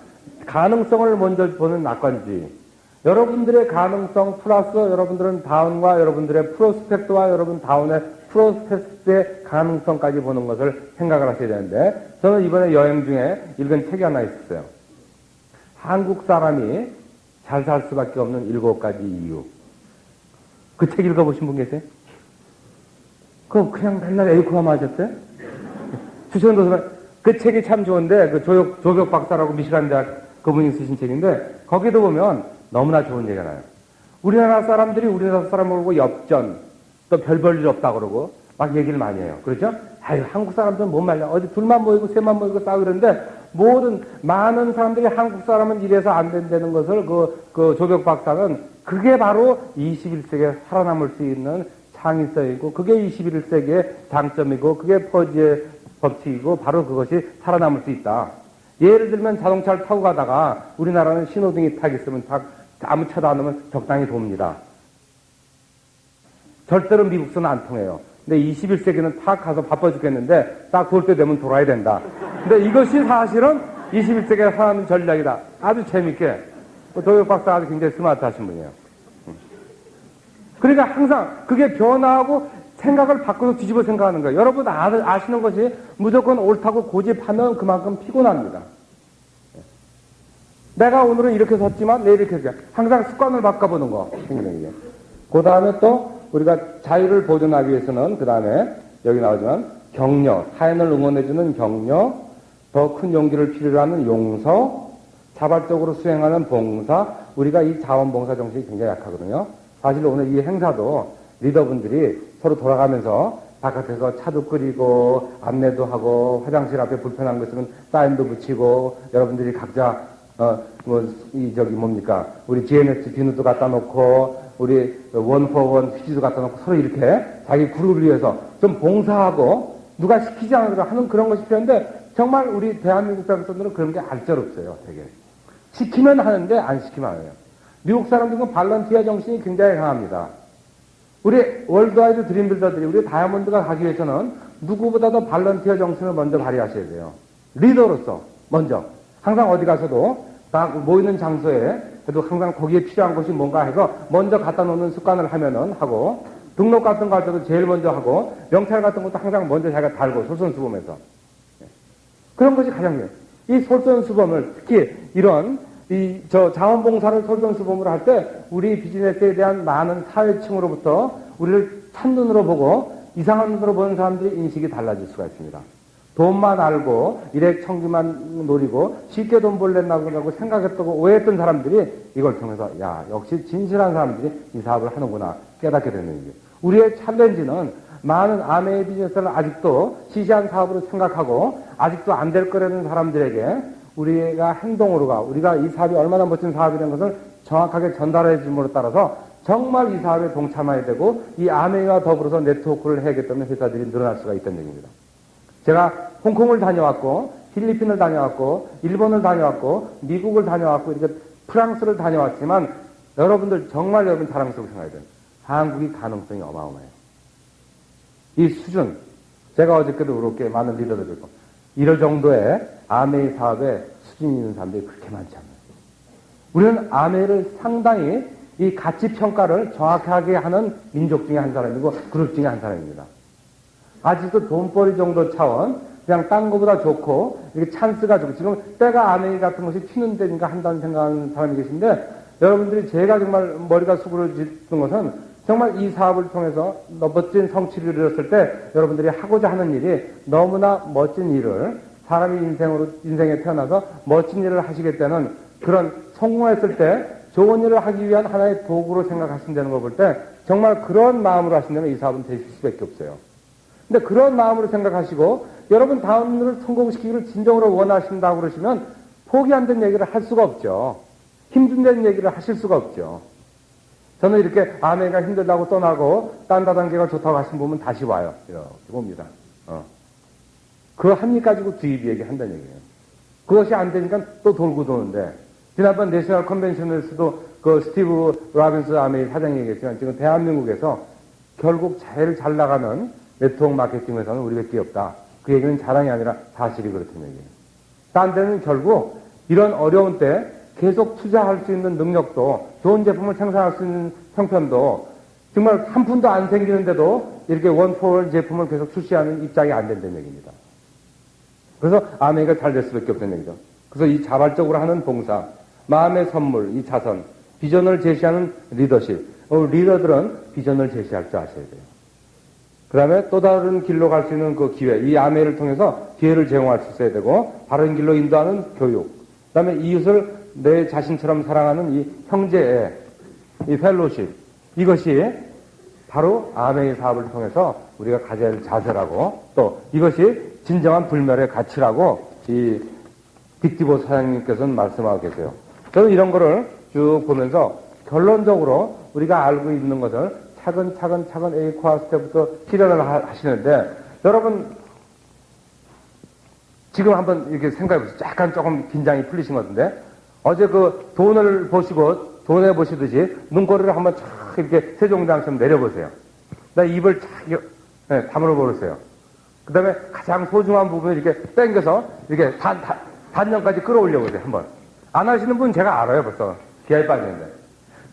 가능성을 먼저 보는 낙관주의. 여러분들의 가능성 플러스 여러분들은 다운과 여러분들의 프로스펙트와 여러분 다운의 프로스펙트의 가능성까지 보는 것을 생각을 하셔야 되는데 저는 이번에 여행 중에 읽은 책이 하나 있었어요. 한국 사람이 잘 살 수밖에 없는 7가지 이유. 그 책 읽어보신 분 계세요? 그럼 그냥 맨날 에이코가 맞았어요? 추천도서관 그 책이 참 좋은데 그 조격 박사라고 미시간 대학 그분이 쓰신 책인데 거기도 보면 너무나 좋은 얘기가 나요. 우리나라 사람들이 우리나라 사람을 보고 엽전 또 별 볼 일 없다 그러고 막 얘기를 많이 해요. 그렇죠? 아유 한국 사람들은 못 말려. 어디 둘만 모이고 셋만 모이고 싸우고 그러는데 많은 사람들이 한국 사람은 이래서 안 된다는 것을 그 조격 박사는 그게 바로 21세기에 살아남을 수 있는 창의성이고 그게 21세기의 장점이고 그게 퍼지의 법칙이고 바로 그것이 살아남을 수 있다. 예를 들면 자동차를 타고 가다가 우리나라는 신호등이 딱 있으면 아무 차도 안 오면 적당히 돕니다. 절대로 미국서는 안 통해요. 근데 21세기는 탁 가서 바빠 죽겠는데 딱 돌 때 되면 돌아야 된다. 근데 이것이 사실은 21세기에 살아남는 전략이다. 아주 재밌게. 도역 박사가 아주 굉장히 스마트하신 분이에요. 그러니까 항상 그게 변화하고 생각을 바꿔서 뒤집어 생각하는 거예요. 여러분 아시는 것이 무조건 옳다고 고집하면 그만큼 피곤합니다. 내가 오늘은 이렇게 섰지만 내일 이렇게 섰지. 항상 습관을 바꿔보는 거. 그 다음에 또 우리가 자유를 보존하기 위해서는 그 다음에 여기 나오지만 격려, 타인을 응원해주는 격려, 더 큰 용기를 필요로 하는 용서, 자발적으로 수행하는 봉사, 우리가 이 자원봉사 정신이 굉장히 약하거든요. 사실 오늘 이 행사도 리더분들이 서로 돌아가면서 바깥에서 차도 끓이고 안내도 하고 화장실 앞에 불편한 거 있으면 사인도 붙이고 여러분들이 각자 우리 GNS 비누도 갖다 놓고 우리 원포원 휴지도 갖다 놓고 서로 이렇게 자기 그룹을 위해서 좀 봉사하고 누가 시키지 않으려 하는 그런 것이 필요한데 정말 우리 대한민국 사람들은 그런 게 알쩔없어요. 되게 시키면 하는데 안 시키면 안 해요. 미국 사람들은 발런티어 정신이 굉장히 강합니다. 우리 월드와이드 드림빌더들이 우리 다이아몬드가 가기 위해서는 누구보다도 발런티어 정신을 먼저 발휘하셔야 돼요. 리더로서 먼저 항상 어디 가서도 다 모이는 장소에 그래도 항상 거기에 필요한 것이 뭔가 해서 먼저 갖다 놓는 습관을 하면은 하고 등록 같은 거 할 때도 제일 먼저 하고 명찰 같은 것도 항상 먼저 자기가 달고 솔선수범해서 그런 것이 가장 중요해요. 이 솔선수범을 특히 이런 자원봉사를 솔선수범으로 할 때 우리 비즈니스에 대한 많은 사회층으로부터 우리를 찬눈으로 보고 이상한 눈으로 보는 사람들의 인식이 달라질 수가 있습니다. 돈만 알고 일액 청기만 노리고 쉽게 돈 벌려고 생각했다고 오해했던 사람들이 이걸 통해서 야 역시 진실한 사람들이 이 사업을 하는구나 깨닫게 되는 거예요. 우리의 챌린지는 많은 아메이 비즈니스를 아직도 시시한 사업으로 생각하고 아직도 안 될 거라는 사람들에게 우리가 행동으로가 우리가 이 사업이 얼마나 멋진 사업이라는 것을 정확하게 전달해 줌으로 따라서 정말 이 사업에 동참해야 되고 이 아메이와 더불어서 네트워크를 해야겠다는 회사들이 늘어날 수가 있다는 얘기입니다. 제가 홍콩을 다녀왔고 필리핀을 다녀왔고 일본을 다녀왔고 미국을 다녀왔고 이렇게 프랑스를 다녀왔지만 여러분들 정말 여러분 자랑스럽게 생각해야 돼요. 한국이 가능성이 어마어마해요. 이 수준 제가 어저께도 그렇게 많은 리더들 있고 이럴 정도의 아메이 사업에 수준이 있는 사람들이 그렇게 많지 않아요. 우리는 아메이를 상당히 이 가치 평가를 정확하게 하는 민족 중에 한 사람이고 그룹 중에 한 사람입니다. 아직도 돈벌이 정도 차원 그냥 딴 거보다 좋고 이렇게 찬스가 좋고 지금 때가 아메이 같은 것이 튀는 데니까 한다는 생각하는 사람이 계신데 여러분들이 제가 정말 머리가 수그러지는 것은 정말 이 사업을 통해서 멋진 성취를 이뤘을 때 여러분들이 하고자 하는 일이 너무나 멋진 일을 사람이 인생에 태어나서 멋진 일을 하시겠다는 그런 성공했을 때 좋은 일을 하기 위한 하나의 도구로 생각하신다는 걸 볼 때 정말 그런 마음으로 하신다면 이 사업은 되실 수밖에 없어요. 근데 그런 마음으로 생각하시고 여러분 다음 일을 성공시키기를 진정으로 원하신다고 그러시면 포기 안 된 얘기를 할 수가 없죠. 힘든다는 얘기를 하실 수가 없죠. 저는 이렇게 아메이가 힘들다고 떠나고 딴 다단계가 좋다고 하신 분은 다시 와요. 이렇게 봅니다. 그 한 일 가지고 주입 얘기한다는 얘기예요. 그것이 안 되니까 또 돌고 도는데 지난번 내셔널 컨벤션에서도 그 스티브 라빈스 아메이 사장이 얘기했지만 지금 대한민국에서 결국 제일 잘 나가는 네트워크 마케팅 회사는 우리밖에 없다. 그 얘기는 자랑이 아니라 사실이 그렇다는 얘기예요. 딴 데는 결국 이런 어려운 때 계속 투자할 수 있는 능력도 좋은 제품을 생산할 수 있는 형편도 정말 한 푼도 안 생기는데도 이렇게 원포원 제품을 계속 출시하는 입장이 안 된다는 얘기입니다. 그래서 아메이가 잘 될 수밖에 없다는 얘기죠. 그래서 이 자발적으로 하는 봉사, 마음의 선물, 이 자선, 비전을 제시하는 리더십. 리더들은 비전을 제시할 줄 아셔야 돼요. 그 다음에 또 다른 길로 갈 수 있는 그 기회, 이 아메이를 통해서 기회를 제공할 수 있어야 되고 바른 길로 인도하는 교육. 그 다음에 이웃을 내 자신처럼 사랑하는 이 형제의 이 펠로십. 이것이 바로 아메이 사업을 통해서 우리가 가져야 할 자세라고 또 이것이 진정한 불멸의 가치라고 이 빅디보 사장님께서는 말씀하고 계세요. 저는 이런 거를 쭉 보면서 결론적으로 우리가 알고 있는 것을 차근차근 에이코아스 때부터 실현을 하시는데 여러분 지금 한번 이렇게 생각해 보세요. 약간 조금 긴장이 풀리신 것 같은데 어제 그 돈을 보시고 돈에 보시듯이 눈꼬리를 한번 쫙 이렇게 세종대왕처럼 내려보세요. 그다음에 입을 쫙 다물어 보세요. 그 다음에 가장 소중한 부분을 이렇게 당겨서 이렇게 단전까지 끌어올려 보세요. 한번. 안 하시는 분 제가 알아요. 벌써 기아에 빠지는데.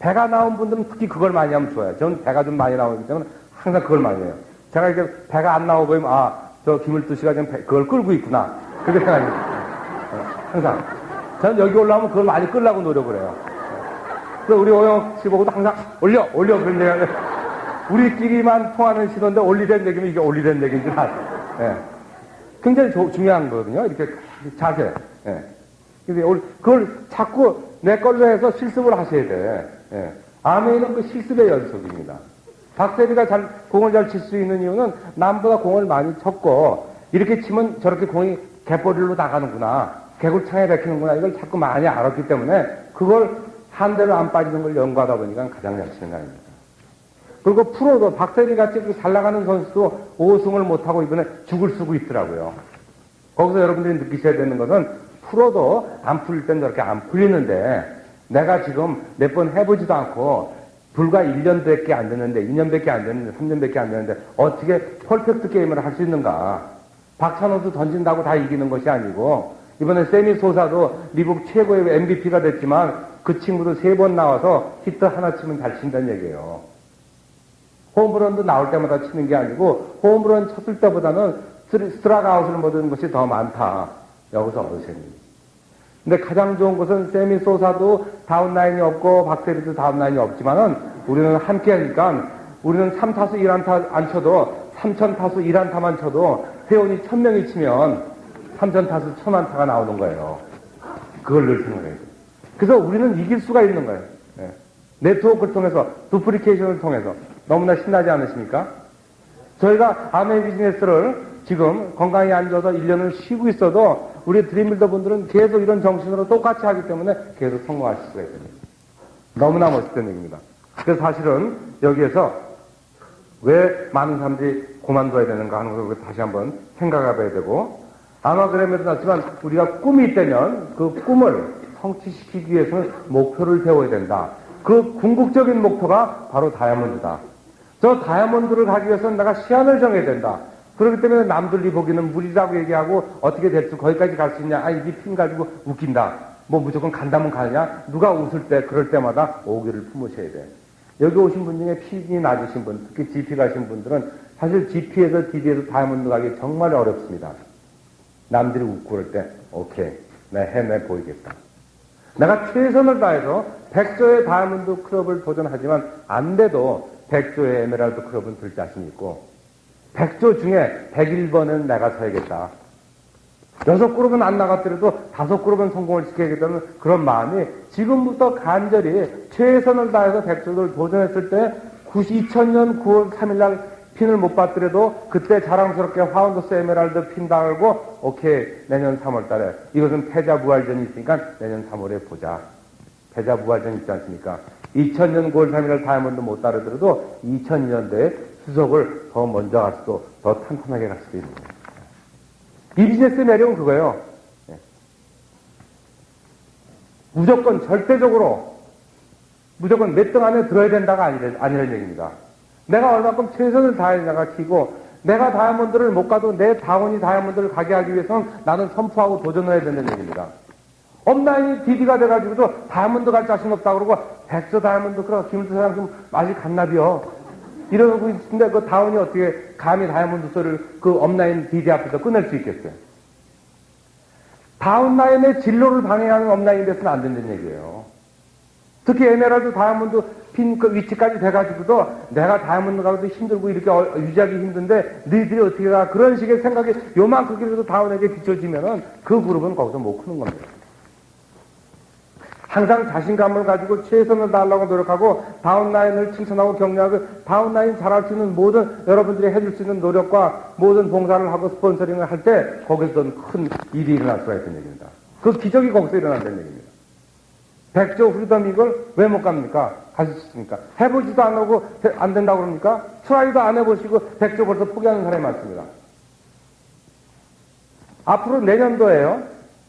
배가 나온 분들은 특히 그걸 많이 하면 좋아요. 저는 배가 좀 많이 나오기 때문에 항상 그걸 많이 해요. 제가 이렇게 배가 안 나오고 보면 저 김을두 씨가 지금 그걸 끌고 있구나. 그렇게 생각합니다. 항상. 저는 여기 올라오면 그걸 많이 끌려고 노력을 해요. 그래서 우리 오영 씨 보고도 항상 올려 그런 얘기하는데 우리끼리만 통하는 신호인데 올리된 얘기면 이게 올리된 얘기인 줄 알아요. 예. 굉장히 중요한 거거든요. 이렇게 자세. 예. 근데 그걸 자꾸 내 걸로 해서 실습을 하셔야 돼. 예. 아메이는 그 실습의 연속입니다. 박세리가 공을 잘 칠 수 있는 이유는 남보다 공을 많이 쳤고, 이렇게 치면 저렇게 공이 갯벌이로 나가는구나, 개굴창에 박히는구나, 이걸 자꾸 많이 알았기 때문에 그걸 한 대로 안 빠지는 걸 연구하다 보니까 가장 잘 치는 거 아닙니까? 그리고 프로도 박세리 같이 잘 나가는 선수도 5승을 못하고 이번에 죽을 쓰고 있더라고요. 거기서 여러분들이 느끼셔야 되는 것은 프로도 안 풀릴 땐 저렇게 안 풀리는데, 내가 지금 몇 번 해보지도 않고 불과 1년밖에 안 됐는데, 2년밖에 안 됐는데, 3년밖에 안 됐는데 어떻게 퍼펙트 게임을 할 수 있는가? 박찬호도 던진다고 다 이기는 것이 아니고, 이번에 세미 소사도 미국 최고의 MVP가 됐지만 그 친구도 3번 나와서 히트 하나 치면 잘 친다는 얘기예요. 홈런도 나올 때마다 치는 게 아니고 홈런 쳤을 때보다는 스트라이크 아웃을 얻는 것이 더 많다. 여기서 얻으십니다. 근데 가장 좋은 것은 세미 소사도 다운라인이 없고 박세리도 다운라인이 없지만은 우리는 함께 하니까, 우리는 3타수 1안타 안 쳐도 3,000타수 1안타만 쳐도 회원이 1,000명이 치면 3,000타수 1,000안타가 나오는 거예요. 그걸 늘 생각해야 돼요. 그래서 우리는 이길 수가 있는 거예요. 네. 네트워크를 통해서, 두플리케이션을 통해서. 너무나 신나지 않으십니까? 저희가 아메 비즈니스를 지금 건강히 앉아서 1년을 쉬고 있어도 우리 드림빌더 분들은 계속 이런 정신으로 똑같이 하기 때문에 계속 성공하실 수가 있습니다. 너무나 멋있던 얘기입니다. 그래서 사실은 여기에서 왜 많은 사람들이 그만둬야 되는가 하는 것을 다시 한번 생각해 봐야 되고, 아마그램에도 났지만 우리가 꿈이 있다면 그 꿈을 성취시키기 위해서는 목표를 세워야 된다. 그 궁극적인 목표가 바로 다이아몬드다. 저 다이아몬드를 가기 위해서는 내가 시간을 정해야 된다. 그렇기 때문에 남들이 보기는 무리라고 얘기하고 어떻게 됐어? 거기까지 갈 수 있냐? 아니, 네 핀 가지고 웃긴다. 뭐 무조건 간다면 가냐? 누가 웃을 때, 그럴 때마다 오기를 품으셔야 돼. 여기 오신 분 중에 핀이 낮으신 분, 특히 GP 가신 분들은 사실 GP에서 DB에서 다이아몬드 가기 정말 어렵습니다. 남들이 웃고 그럴 때, 오케이, 내 해내 보이겠다. 내가 최선을 다해서 100조의 다이아몬드 클럽을 도전하지만 안 돼도 100조의 에메랄드 클럽은 들 자신이 있고, 100조 중에 101번은 내가 서야겠다. 6그룹은 안 나갔더라도 5그룹은 성공을 시켜야겠다는 그런 마음이 지금부터 간절히 최선을 다해서 100조를 도전했을 때 2000년 9월 3일날 핀을 못 받더라도 그때 자랑스럽게 화운더스 에메랄드 핀 달고, 오케이, 내년 3월 달에 이것은 패자부활전이 있으니까 내년 3월에 보자. 패자부활전 있지 않습니까? 2000년 9월 3일날 다이아몬드 못 따르더라도 2002년도에 수석을 더 먼저 갈 수도, 더 탄탄하게 갈 수도 있는 거예요. 이 비즈니스의 매력은 그거예요. 무조건 절대적으로 무조건 몇 등 안에 들어야 된다가 아니라는 얘기입니다. 내가 얼마큼 최선을 다해 나가치고, 내가 다이아몬드를 못 가도 내 다운이 다이아몬드를 가게 하기 위해서는 나는 선포하고 도전해야 된다는 얘기입니다. 업라인이 DD가 돼가지고도 다이아몬드 갈 자신 없다 그러고, 100조 다이아몬드, 그래, 김일수 사장 좀 아직 갔나비요. 이러고 있는데 그 다운이 어떻게 감히 다이아몬드 소리를 그 업라인 DD 앞에서 끊을 수 있겠어요? 다운라인의 진로를 방해하는 업라인이 돼서는 안 된다는 얘기예요. 특히 에메랄드 다이아몬드 핀 그 위치까지 돼가지고도 내가 다이아몬드 가도 힘들고 이렇게 유지하기 힘든데 너희들이 어떻게 가? 그런 식의 생각이 요만큼이라도 다운에게 비춰지면은 그 그룹은 거기서 못 크는 겁니다. 항상 자신감을 가지고 최선을 다하려고 노력하고 다운라인을 칭찬하고 격려하고 다운라인 잘할 수 있는 모든 여러분들이 해줄 수 있는 노력과 모든 봉사를 하고 스폰서링을 할 때 거기서는 큰 일이 일어날 수가 있다는 얘기입니다. 그 기적이 거기서 일어난다는 얘기입니다. 100조 프리덤 이걸 왜 못 갑니까? 갈 수 있습니까? 해보지도 안 하고 안 된다고 그럽니까? 트라이도 안 해보시고 100조 벌써 포기하는 사람이 많습니다. 앞으로 내년도에요.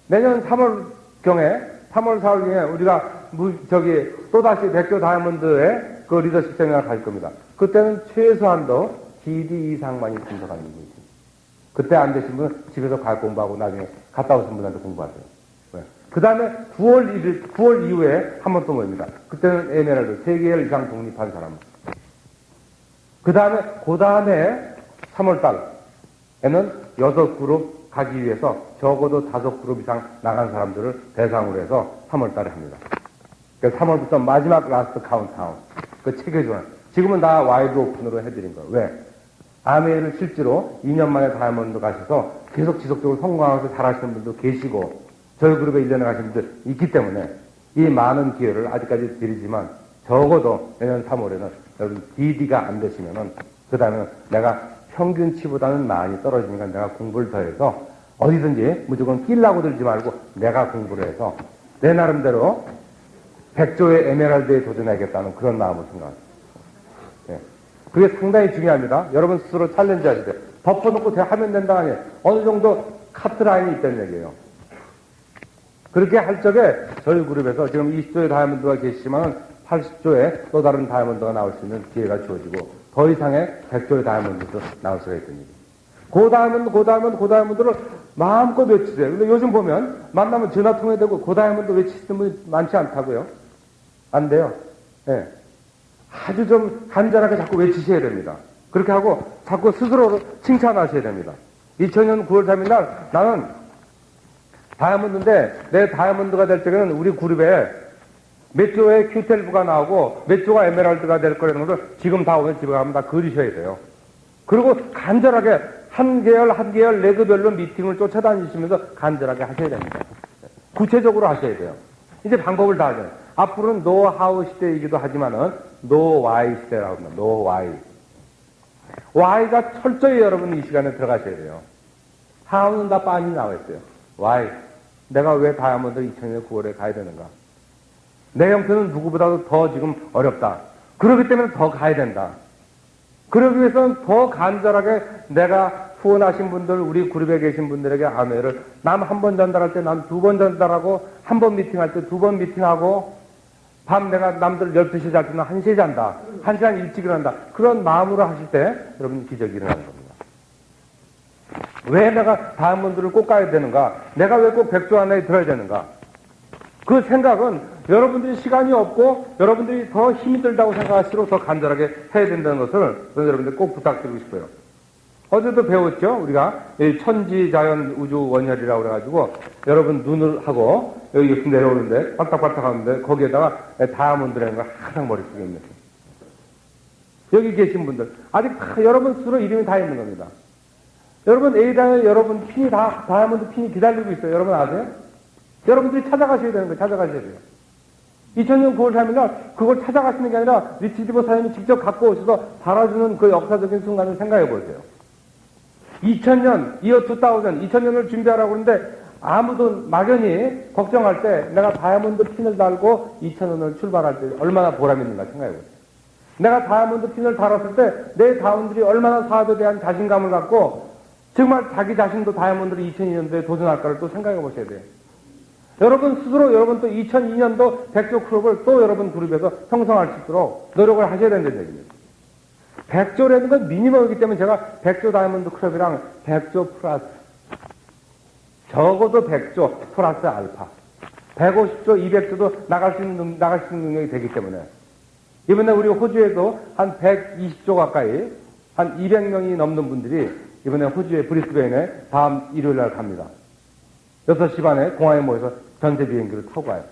내년 3월경에 3월, 4월경에 우리가 또다시 100조 다이아몬드의 그 리더십 세미나를 갈 겁니다. 그때는 최소한도 GD 이상만이 참석하는 거죠. 그때 안 되신 분은 집에서 갈 공부하고 나중에 갔다 오신 분한테 공부하세요. 그 다음에 9월 이후에 한 번 또 모입니다. 그때는 에메랄드, 3개 이상 독립한 사람. 그 다음에 3월 달에는 6그룹 가기 위해서 적어도 5그룹 이상 나간 사람들을 대상으로 해서 3월 달에 합니다. 그러니까 3월부터 마지막 라스트 카운트다운. 그 체계조는. 지금은 다 와이드 오픈으로 해드린 거예요. 왜? 아메이를 실제로 2년 만에 다이아몬드 가셔서 계속 지속적으로 성공하면서 잘하시는 분도 계시고 저희 그룹에 1년에 가신 분들 있기 때문에 이 많은 기회를 아직까지 드리지만 적어도 내년 3월에는 여러분 DD가 안 되시면은 그 다음에는 내가 평균치보다는 많이 떨어지니까 내가 공부를 더 해서 어디든지 무조건 끼려고 들지 말고 내가 공부를 해서 내 나름대로 100조의 에메랄드에 도전하겠다는 그런 마음을 생각합니다. 예. 그게 상당히 중요합니다. 여러분 스스로 챌린지 하시되 덮어놓고 하면 된다 아니에요. 어느 정도 카트라인이 있다는 얘기예요. 그렇게 할 적에 저희 그룹에서 지금 20조의 다이아몬드가 계시지만 80조의 또 다른 다이아몬드가 나올 수 있는 기회가 주어지고 더 이상의 100조의 다이아몬드도 나올 수가 있습니다. 그 다이아몬드를 마음껏 외치세요. 근데 요즘 보면 만나면 전화 통화되고 그 다이아몬드 외치시는 분이 많지 않다고요? 안 돼요. 예. 아주 좀 간절하게 자꾸 외치셔야 됩니다. 그렇게 하고 자꾸 스스로를 칭찬하셔야 됩니다. 2000년 9월 3일 날 나는 다이아몬드인데 내 다이아몬드가 될 적에는 우리 그룹에 몇 조의 Q12가 나오고 몇 조가 에메랄드가 될 거라는 것을 지금 다 오늘 집에 가면 다 그리셔야 돼요. 그리고 간절하게 한 계열 레그별로 미팅을 쫓아다니시면서 간절하게 하셔야 됩니다. 구체적으로 하셔야 돼요. 이제 방법을 다 하죠. 앞으로는 노하우 시대이기도 하지만은 노와이 시대라고 합니다. 노와이. Y가 철저히 여러분 이 시간에 들어가셔야 돼요. 하우는 다 빤히 나와 있어요. Why? 내가 왜 다이아몬드 2000년 9월에 가야 되는가? 내 형태는 누구보다도 더 지금 어렵다. 그렇기 때문에 더 가야 된다. 그러기 위해서는 더 간절하게 내가 후원하신 분들, 우리 그룹에 계신 분들에게 아메를 남 한 번 전달할 때 남 두 번 전달하고 한 번 미팅할 때 두 번 미팅하고 밤 내가 남들 12시에 잘 때는 1시에 잔다. 1시간 일찍 일어난다. 그런 마음으로 하실 때 여러분 기적이 일어나는 겁니다. 왜 내가 다이아몬드를 꼭 가야 되는가? 내가 왜 꼭 100조 안에 들어야 되는가? 그 생각은 여러분들이 시간이 없고 여러분들이 더 힘이 들다고 생각할수록 더 간절하게 해야 된다는 것을 여러분들 꼭 부탁드리고 싶어요. 어제도 배웠죠? 우리가 천지자연 우주 원혈이라고 그래가지고 여러분 눈을 하고 여기 내려오는데 바닥바닥 하는데 거기에다가 다이아몬드라는 걸 항상 머릿속에 있는 거예요. 여기 계신 분들 아직 여러분 스스로 이름이 다 있는 겁니다. 여러분 A단에 여러분 핀이 다 다이아몬드 핀이 기다리고 있어요. 여러분 아세요? 여러분들이 찾아가셔야 되는 거예요. 찾아가셔야 돼요. 2000년 9월 3일 날 그걸 찾아가시는 게 아니라 리치디보 사장님이 직접 갖고 오셔서 달아주는 그 역사적인 순간을 생각해 보세요. 2000년, 2000년을 준비하라고 그러는데 아무도 막연히 걱정할 때 내가 다이아몬드 핀을 달고 2000년을 출발할 때 얼마나 보람 있는가 생각해 보세요. 내가 다이아몬드 핀을 달았을 때 내 다운들이 얼마나 사업에 대한 자신감을 갖고 정말 자기 자신도 다이아몬드를 2002년도에 도전할까를 또 생각해 보셔야 돼요. 여러분 스스로 여러분 또 2002년도 100조 클럽을 또 여러분 그룹에서 형성할 수 있도록 노력을 하셔야 된다는 얘기입니다. 100조라는 건 미니멈이기 때문에 제가 100조 다이아몬드 클럽이랑 100조 플러스 적어도 100조 플러스 알파 150조, 200조도 나갈 수 있는 능력이 되기 때문에 이번에 우리 호주에도 한 120조 가까이 한 200명이 넘는 분들이 이번에 호주의 브리스베인에 다음 일요일 날 갑니다. 6시 반에 공항에 모여서 전세 비행기를 타고 가요.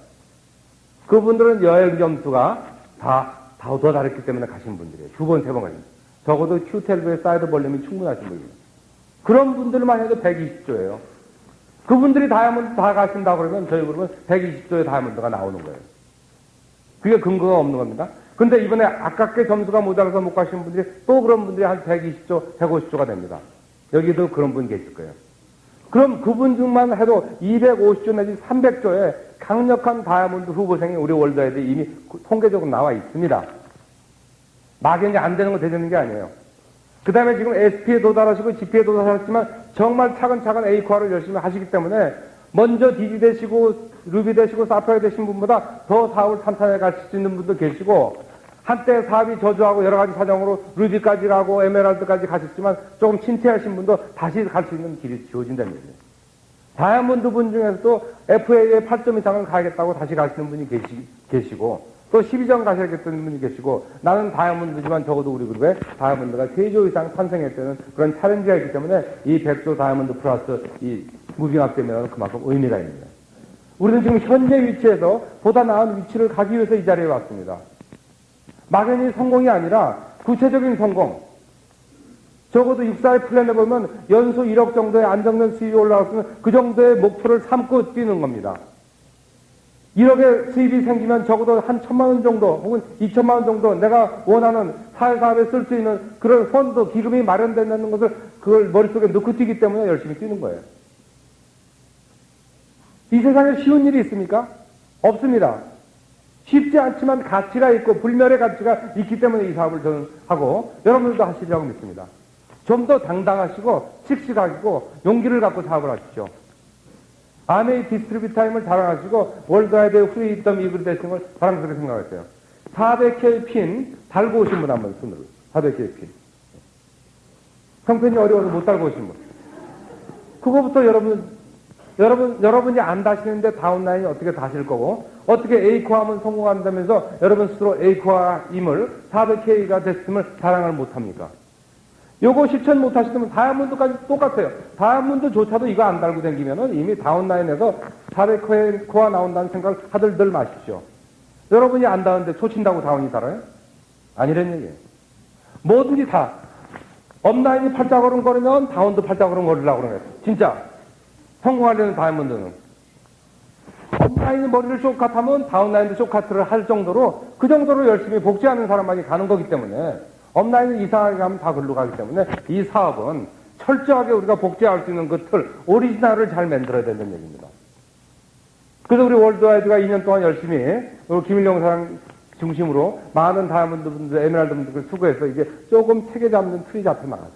그분들은 여행 점수가 더 다르기 때문에 가신 분들이에요. 2번, 3번 가신 분. 적어도 Q12의 사이드 볼륨이 충분하신 분입니다. 그런 분들만 해도 120조예요. 그분들이 다이아몬드 다 가신다고 그러면 저희 그룹은 120조의 다이아몬드가 나오는 거예요. 그게 근거가 없는 겁니다. 근데 이번에 아깝게 점수가 모자라서 못 가신 분들이 또 그런 분들이 한 120조, 150조가 됩니다. 여기도 그런 분 계실 거예요. 그럼 그분 중만 해도 250조 내지 300조의 강력한 다이아몬드 후보생이 우리 월드와이드에 이미 통계적으로 나와 있습니다. 막연히 안 되는 거 되는 게 아니에요. 그 다음에 지금 SP에 도달하시고 GP에 도달하셨지만 정말 차근차근 A코어를 열심히 하시기 때문에 먼저 DD 되시고 루비 되시고 사파이어 되신 분보다 더 사업을 탄탄하게 갈 수 있는 분도 계시고 한때 사업이 저조하고 여러 가지 사정으로 루비까지 가고 에메랄드까지 가셨지만 조금 침체하신 분도 다시 갈 수 있는 길이 주어진다는 얘기예요. 다이아몬드 분 중에서도 FA에 8점 이상을 가야겠다고 다시 가시는 분이 계시고 또 12점 가셔야겠다는 분이 계시고 나는 다이아몬드지만 적어도 우리 그룹에 다이아몬드가 3조 이상 탄생했다는 그런 챌린지가 있기 때문에 이 100조 다이아몬드 플러스 이 무빙업 되면 그만큼 의미가 있습니다. 우리는 지금 현재 위치에서 보다 나은 위치를 가기 위해서 이 자리에 왔습니다. 막연히 성공이 아니라 구체적인 성공. 적어도 육사의 플랜에 보면 연소 1억 정도의 안정된 수입이 올라왔으면 그 정도의 목표를 삼고 뛰는 겁니다. 1억의 수입이 생기면 적어도 한 1,000만 원 정도 혹은 2,000만 원 정도 내가 원하는 사회사업에 쓸 수 있는 그런 펀드, 기금이 마련된다는 것을 그걸 머릿속에 넣고 뛰기 때문에 열심히 뛰는 거예요. 이 세상에 쉬운 일이 있습니까? 없습니다. 쉽지 않지만 가치가 있고 불멸의 가치가 있기 때문에 이 사업을 저는 하고 여러분들도 하시리라고 믿습니다. 좀 더 당당하시고 씩씩하고 용기를 갖고 사업을 하십시오. 아메이 디스트리뷰타임을 자랑하시고 월드와이드 프리덤 이글 되시는 걸 자랑스럽게 생각했어요. 400K 핀 달고 오신 분 한번 손으로. 400K 핀. 형편이 어려워서 못 달고 오신 분. 그거부터 여러분이 안 다시는데 다운라인이 어떻게 다실 거고, 어떻게 A코어하면 성공한다면서 여러분 스스로 A코어임을 400K가 됐음을 자랑을 못합니까? 요거 실천 못하시면 다이아몬드까지 똑같아요. 다이아몬드조차도 이거 안 달고 다니면은 이미 다운라인에서 400코어 나온다는 생각을 하들들 마십시오. 여러분이 안 다는데 초친다고 다운이 달아요? 아니란 얘기예요. 뭐든지 다 업라인이 팔자거름거리면 다운도 팔자거름거리려고 그러는 거예요. 진짜 성공하려는 다이아몬드는 업라인이 머리를 쇼카트하면 다운라인도 쇼카트를 할 정도로 그 정도로 열심히 복제하는 사람만이 가는 거기 때문에 업라인을 이상하게 가면 다 글로 가기 때문에 이 사업은 철저하게 우리가 복제할 수 있는 그 틀, 오리지널을 잘 만들어야 된다는 얘기입니다. 그래서 우리 월드와이드가 2년 동안 열심히 김일용 사장 중심으로 많은 다이아몬드 분들, 에메랄드 분들을 수고해서 이제 조금 체계 잡는 틀이 잡혀 나갔죠.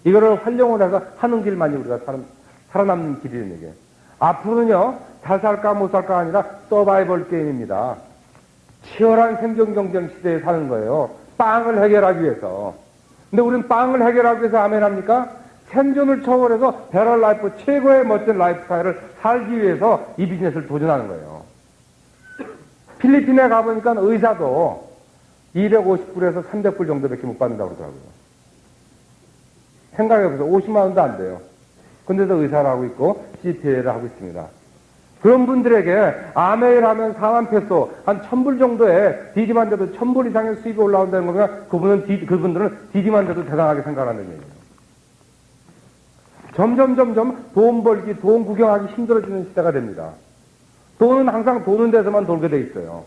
이거를 활용을 해서 하는 길만이 우리가 살아남는 길이라는 얘기예요. 앞으로는요, 잘 살까 못 살까 아니라 서바이벌 게임입니다. 치열한 생존 경쟁 시대에 사는 거예요. 빵을 해결하기 위해서. 근데 우리는 빵을 해결하기 위해서 아멘 합니까? 생존을 초월해서 베럴 라이프, 최고의 멋진 라이프 스타일을 살기 위해서 이 비즈니스를 도전하는 거예요. 필리핀에 가보니까 의사도 250불에서 300불 정도밖에 못 받는다고 그러더라고요. 생각해보세요. 50만 원도 안 돼요. 근데도 의사를 하고 있고 CPA를 하고 있습니다. 그런 분들에게 아메일 하면 4만 페소, 한 1,000불 정도에 디디만 돼도 1,000불 이상의 수입이 올라온다는 거면 그분들은 디디만 돼도 대단하게 생각한다는 얘기예요. 점점 돈 벌기, 돈 구경하기 힘들어지는 시대가 됩니다. 돈은 항상 도는 데서만 돌게 돼 있어요.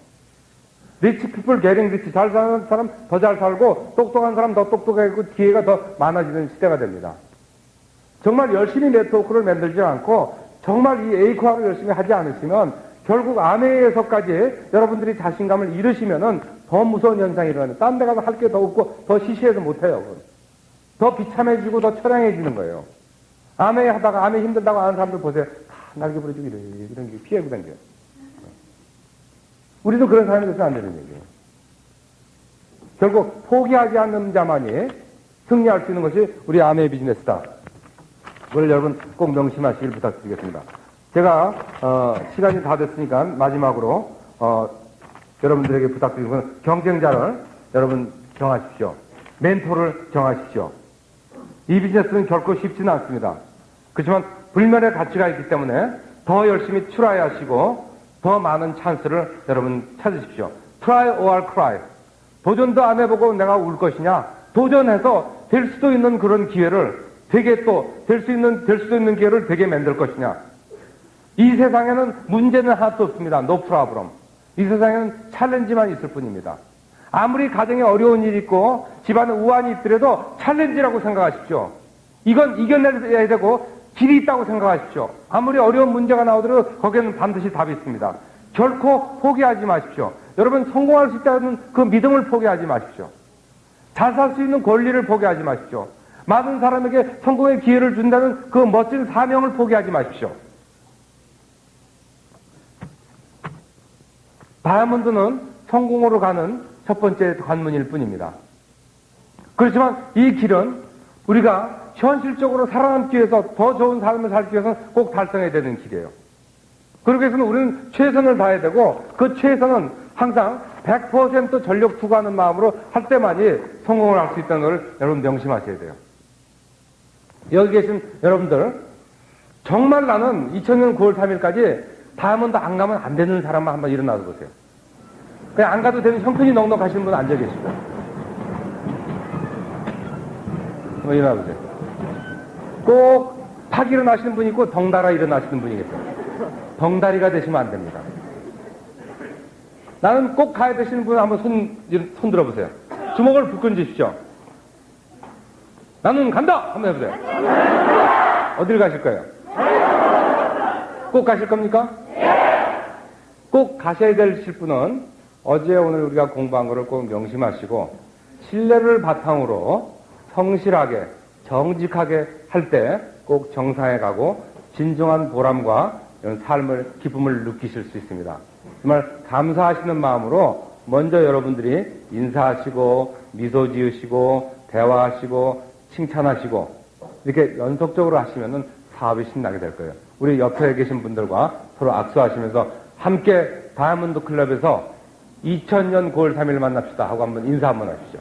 리치 피플 게링 리치, 잘 사는 사람 더 잘 살고 똑똑한 사람 더 똑똑하고 기회가 더 많아지는 시대가 됩니다. 정말 열심히 네트워크를 만들지 않고 정말 이 A코어를 열심히 하지 않으시면 결국 아메에서까지 여러분들이 자신감을 잃으시면은 더 무서운 현상이 일어나요. 딴 데 가서 할 게 더 없고 더 시시해서 못해요. 더 비참해지고 더 처량해지는 거예요. 아메 하다가 아메 힘들다고 하는 사람들 보세요. 다 날개 부러지고 이런 게 피해고 다녀요. 우리도 그런 사람이 돼서 안 되는 얘기예요. 결국 포기하지 않는 자만이 승리할 수 있는 것이 우리 아메 비즈니스다. 그걸 여러분 꼭 명심하시길 부탁드리겠습니다. 제가 시간이 다 됐으니까 마지막으로 여러분들에게 부탁드리는 건 경쟁자를 여러분 정하십시오. 멘토를 정하십시오. 이 비즈니스는 결코 쉽지는 않습니다. 그렇지만 불멸의 가치가 있기 때문에 더 열심히 트라이 하시고 더 많은 찬스를 여러분 찾으십시오. Try or cry. 도전도 안 해보고 내가 울 것이냐? 도전해서 될 수도 있는 그런 기회를 되게 또 될 수도 있는 기회를 되게 만들 것이냐. 이 세상에는 문제는 하나도 없습니다. No problem. 이 세상에는 챌린지만 있을 뿐입니다. 아무리 가정에 어려운 일이 있고 집안에 우환이 있더라도 챌린지라고 생각하십시오. 이건 이겨내야 되고 길이 있다고 생각하십시오. 아무리 어려운 문제가 나오더라도 거기에는 반드시 답이 있습니다. 결코 포기하지 마십시오. 여러분 성공할 수 있다는 그 믿음을 포기하지 마십시오. 잘 살 수 있는 권리를 포기하지 마십시오. 많은 사람에게 성공의 기회를 준다는 그 멋진 사명을 포기하지 마십시오. 다이아몬드는 성공으로 가는 첫 번째 관문일 뿐입니다. 그렇지만 이 길은 우리가 현실적으로 살아남기 위해서 더 좋은 삶을 살기 위해서는 꼭 달성해야 되는 길이에요. 그러기 위해서는 우리는 최선을 다해야 되고 그 최선은 항상 100% 전력 투구하는 마음으로 할 때만이 성공을 할 수 있다는 걸 여러분 명심하셔야 돼요. 여기 계신 여러분들 정말 나는 2000년 9월 3일까지 다이아몬드 안 가면 안 되는 사람만 한번 일어나서 보세요. 그냥 안 가도 되는 형편이 넉넉하신 분 앉아 계시고 한번 일어나 보세요. 꼭 팍 일어나시는 분이 있고 덩달아 일어나시는 분이 계세요. 덩다리가 되시면 안 됩니다. 나는 꼭 가야 되시는 분 한번 손 들어보세요. 주먹을 불끈 쥐십시오. 나는 간다! 한번 해보세요. 어딜 가실 거예요? 꼭 가실 겁니까? 꼭 가셔야 되실 분은 어제 오늘 우리가 공부한 거를 꼭 명심하시고 신뢰를 바탕으로 성실하게 정직하게 할 때 꼭 정상에 가고 진정한 보람과 이런 삶을 기쁨을 느끼실 수 있습니다. 정말 감사하시는 마음으로 먼저 여러분들이 인사하시고 미소 지으시고 대화하시고 칭찬하시고 이렇게 연속적으로 하시면은 사업이 신나게 될 거예요. 우리 옆에 계신 분들과 서로 악수하시면서 함께 다이아몬드 클럽에서 2000년 9월 3일 만납시다 하고 한번 인사 한번 하시죠.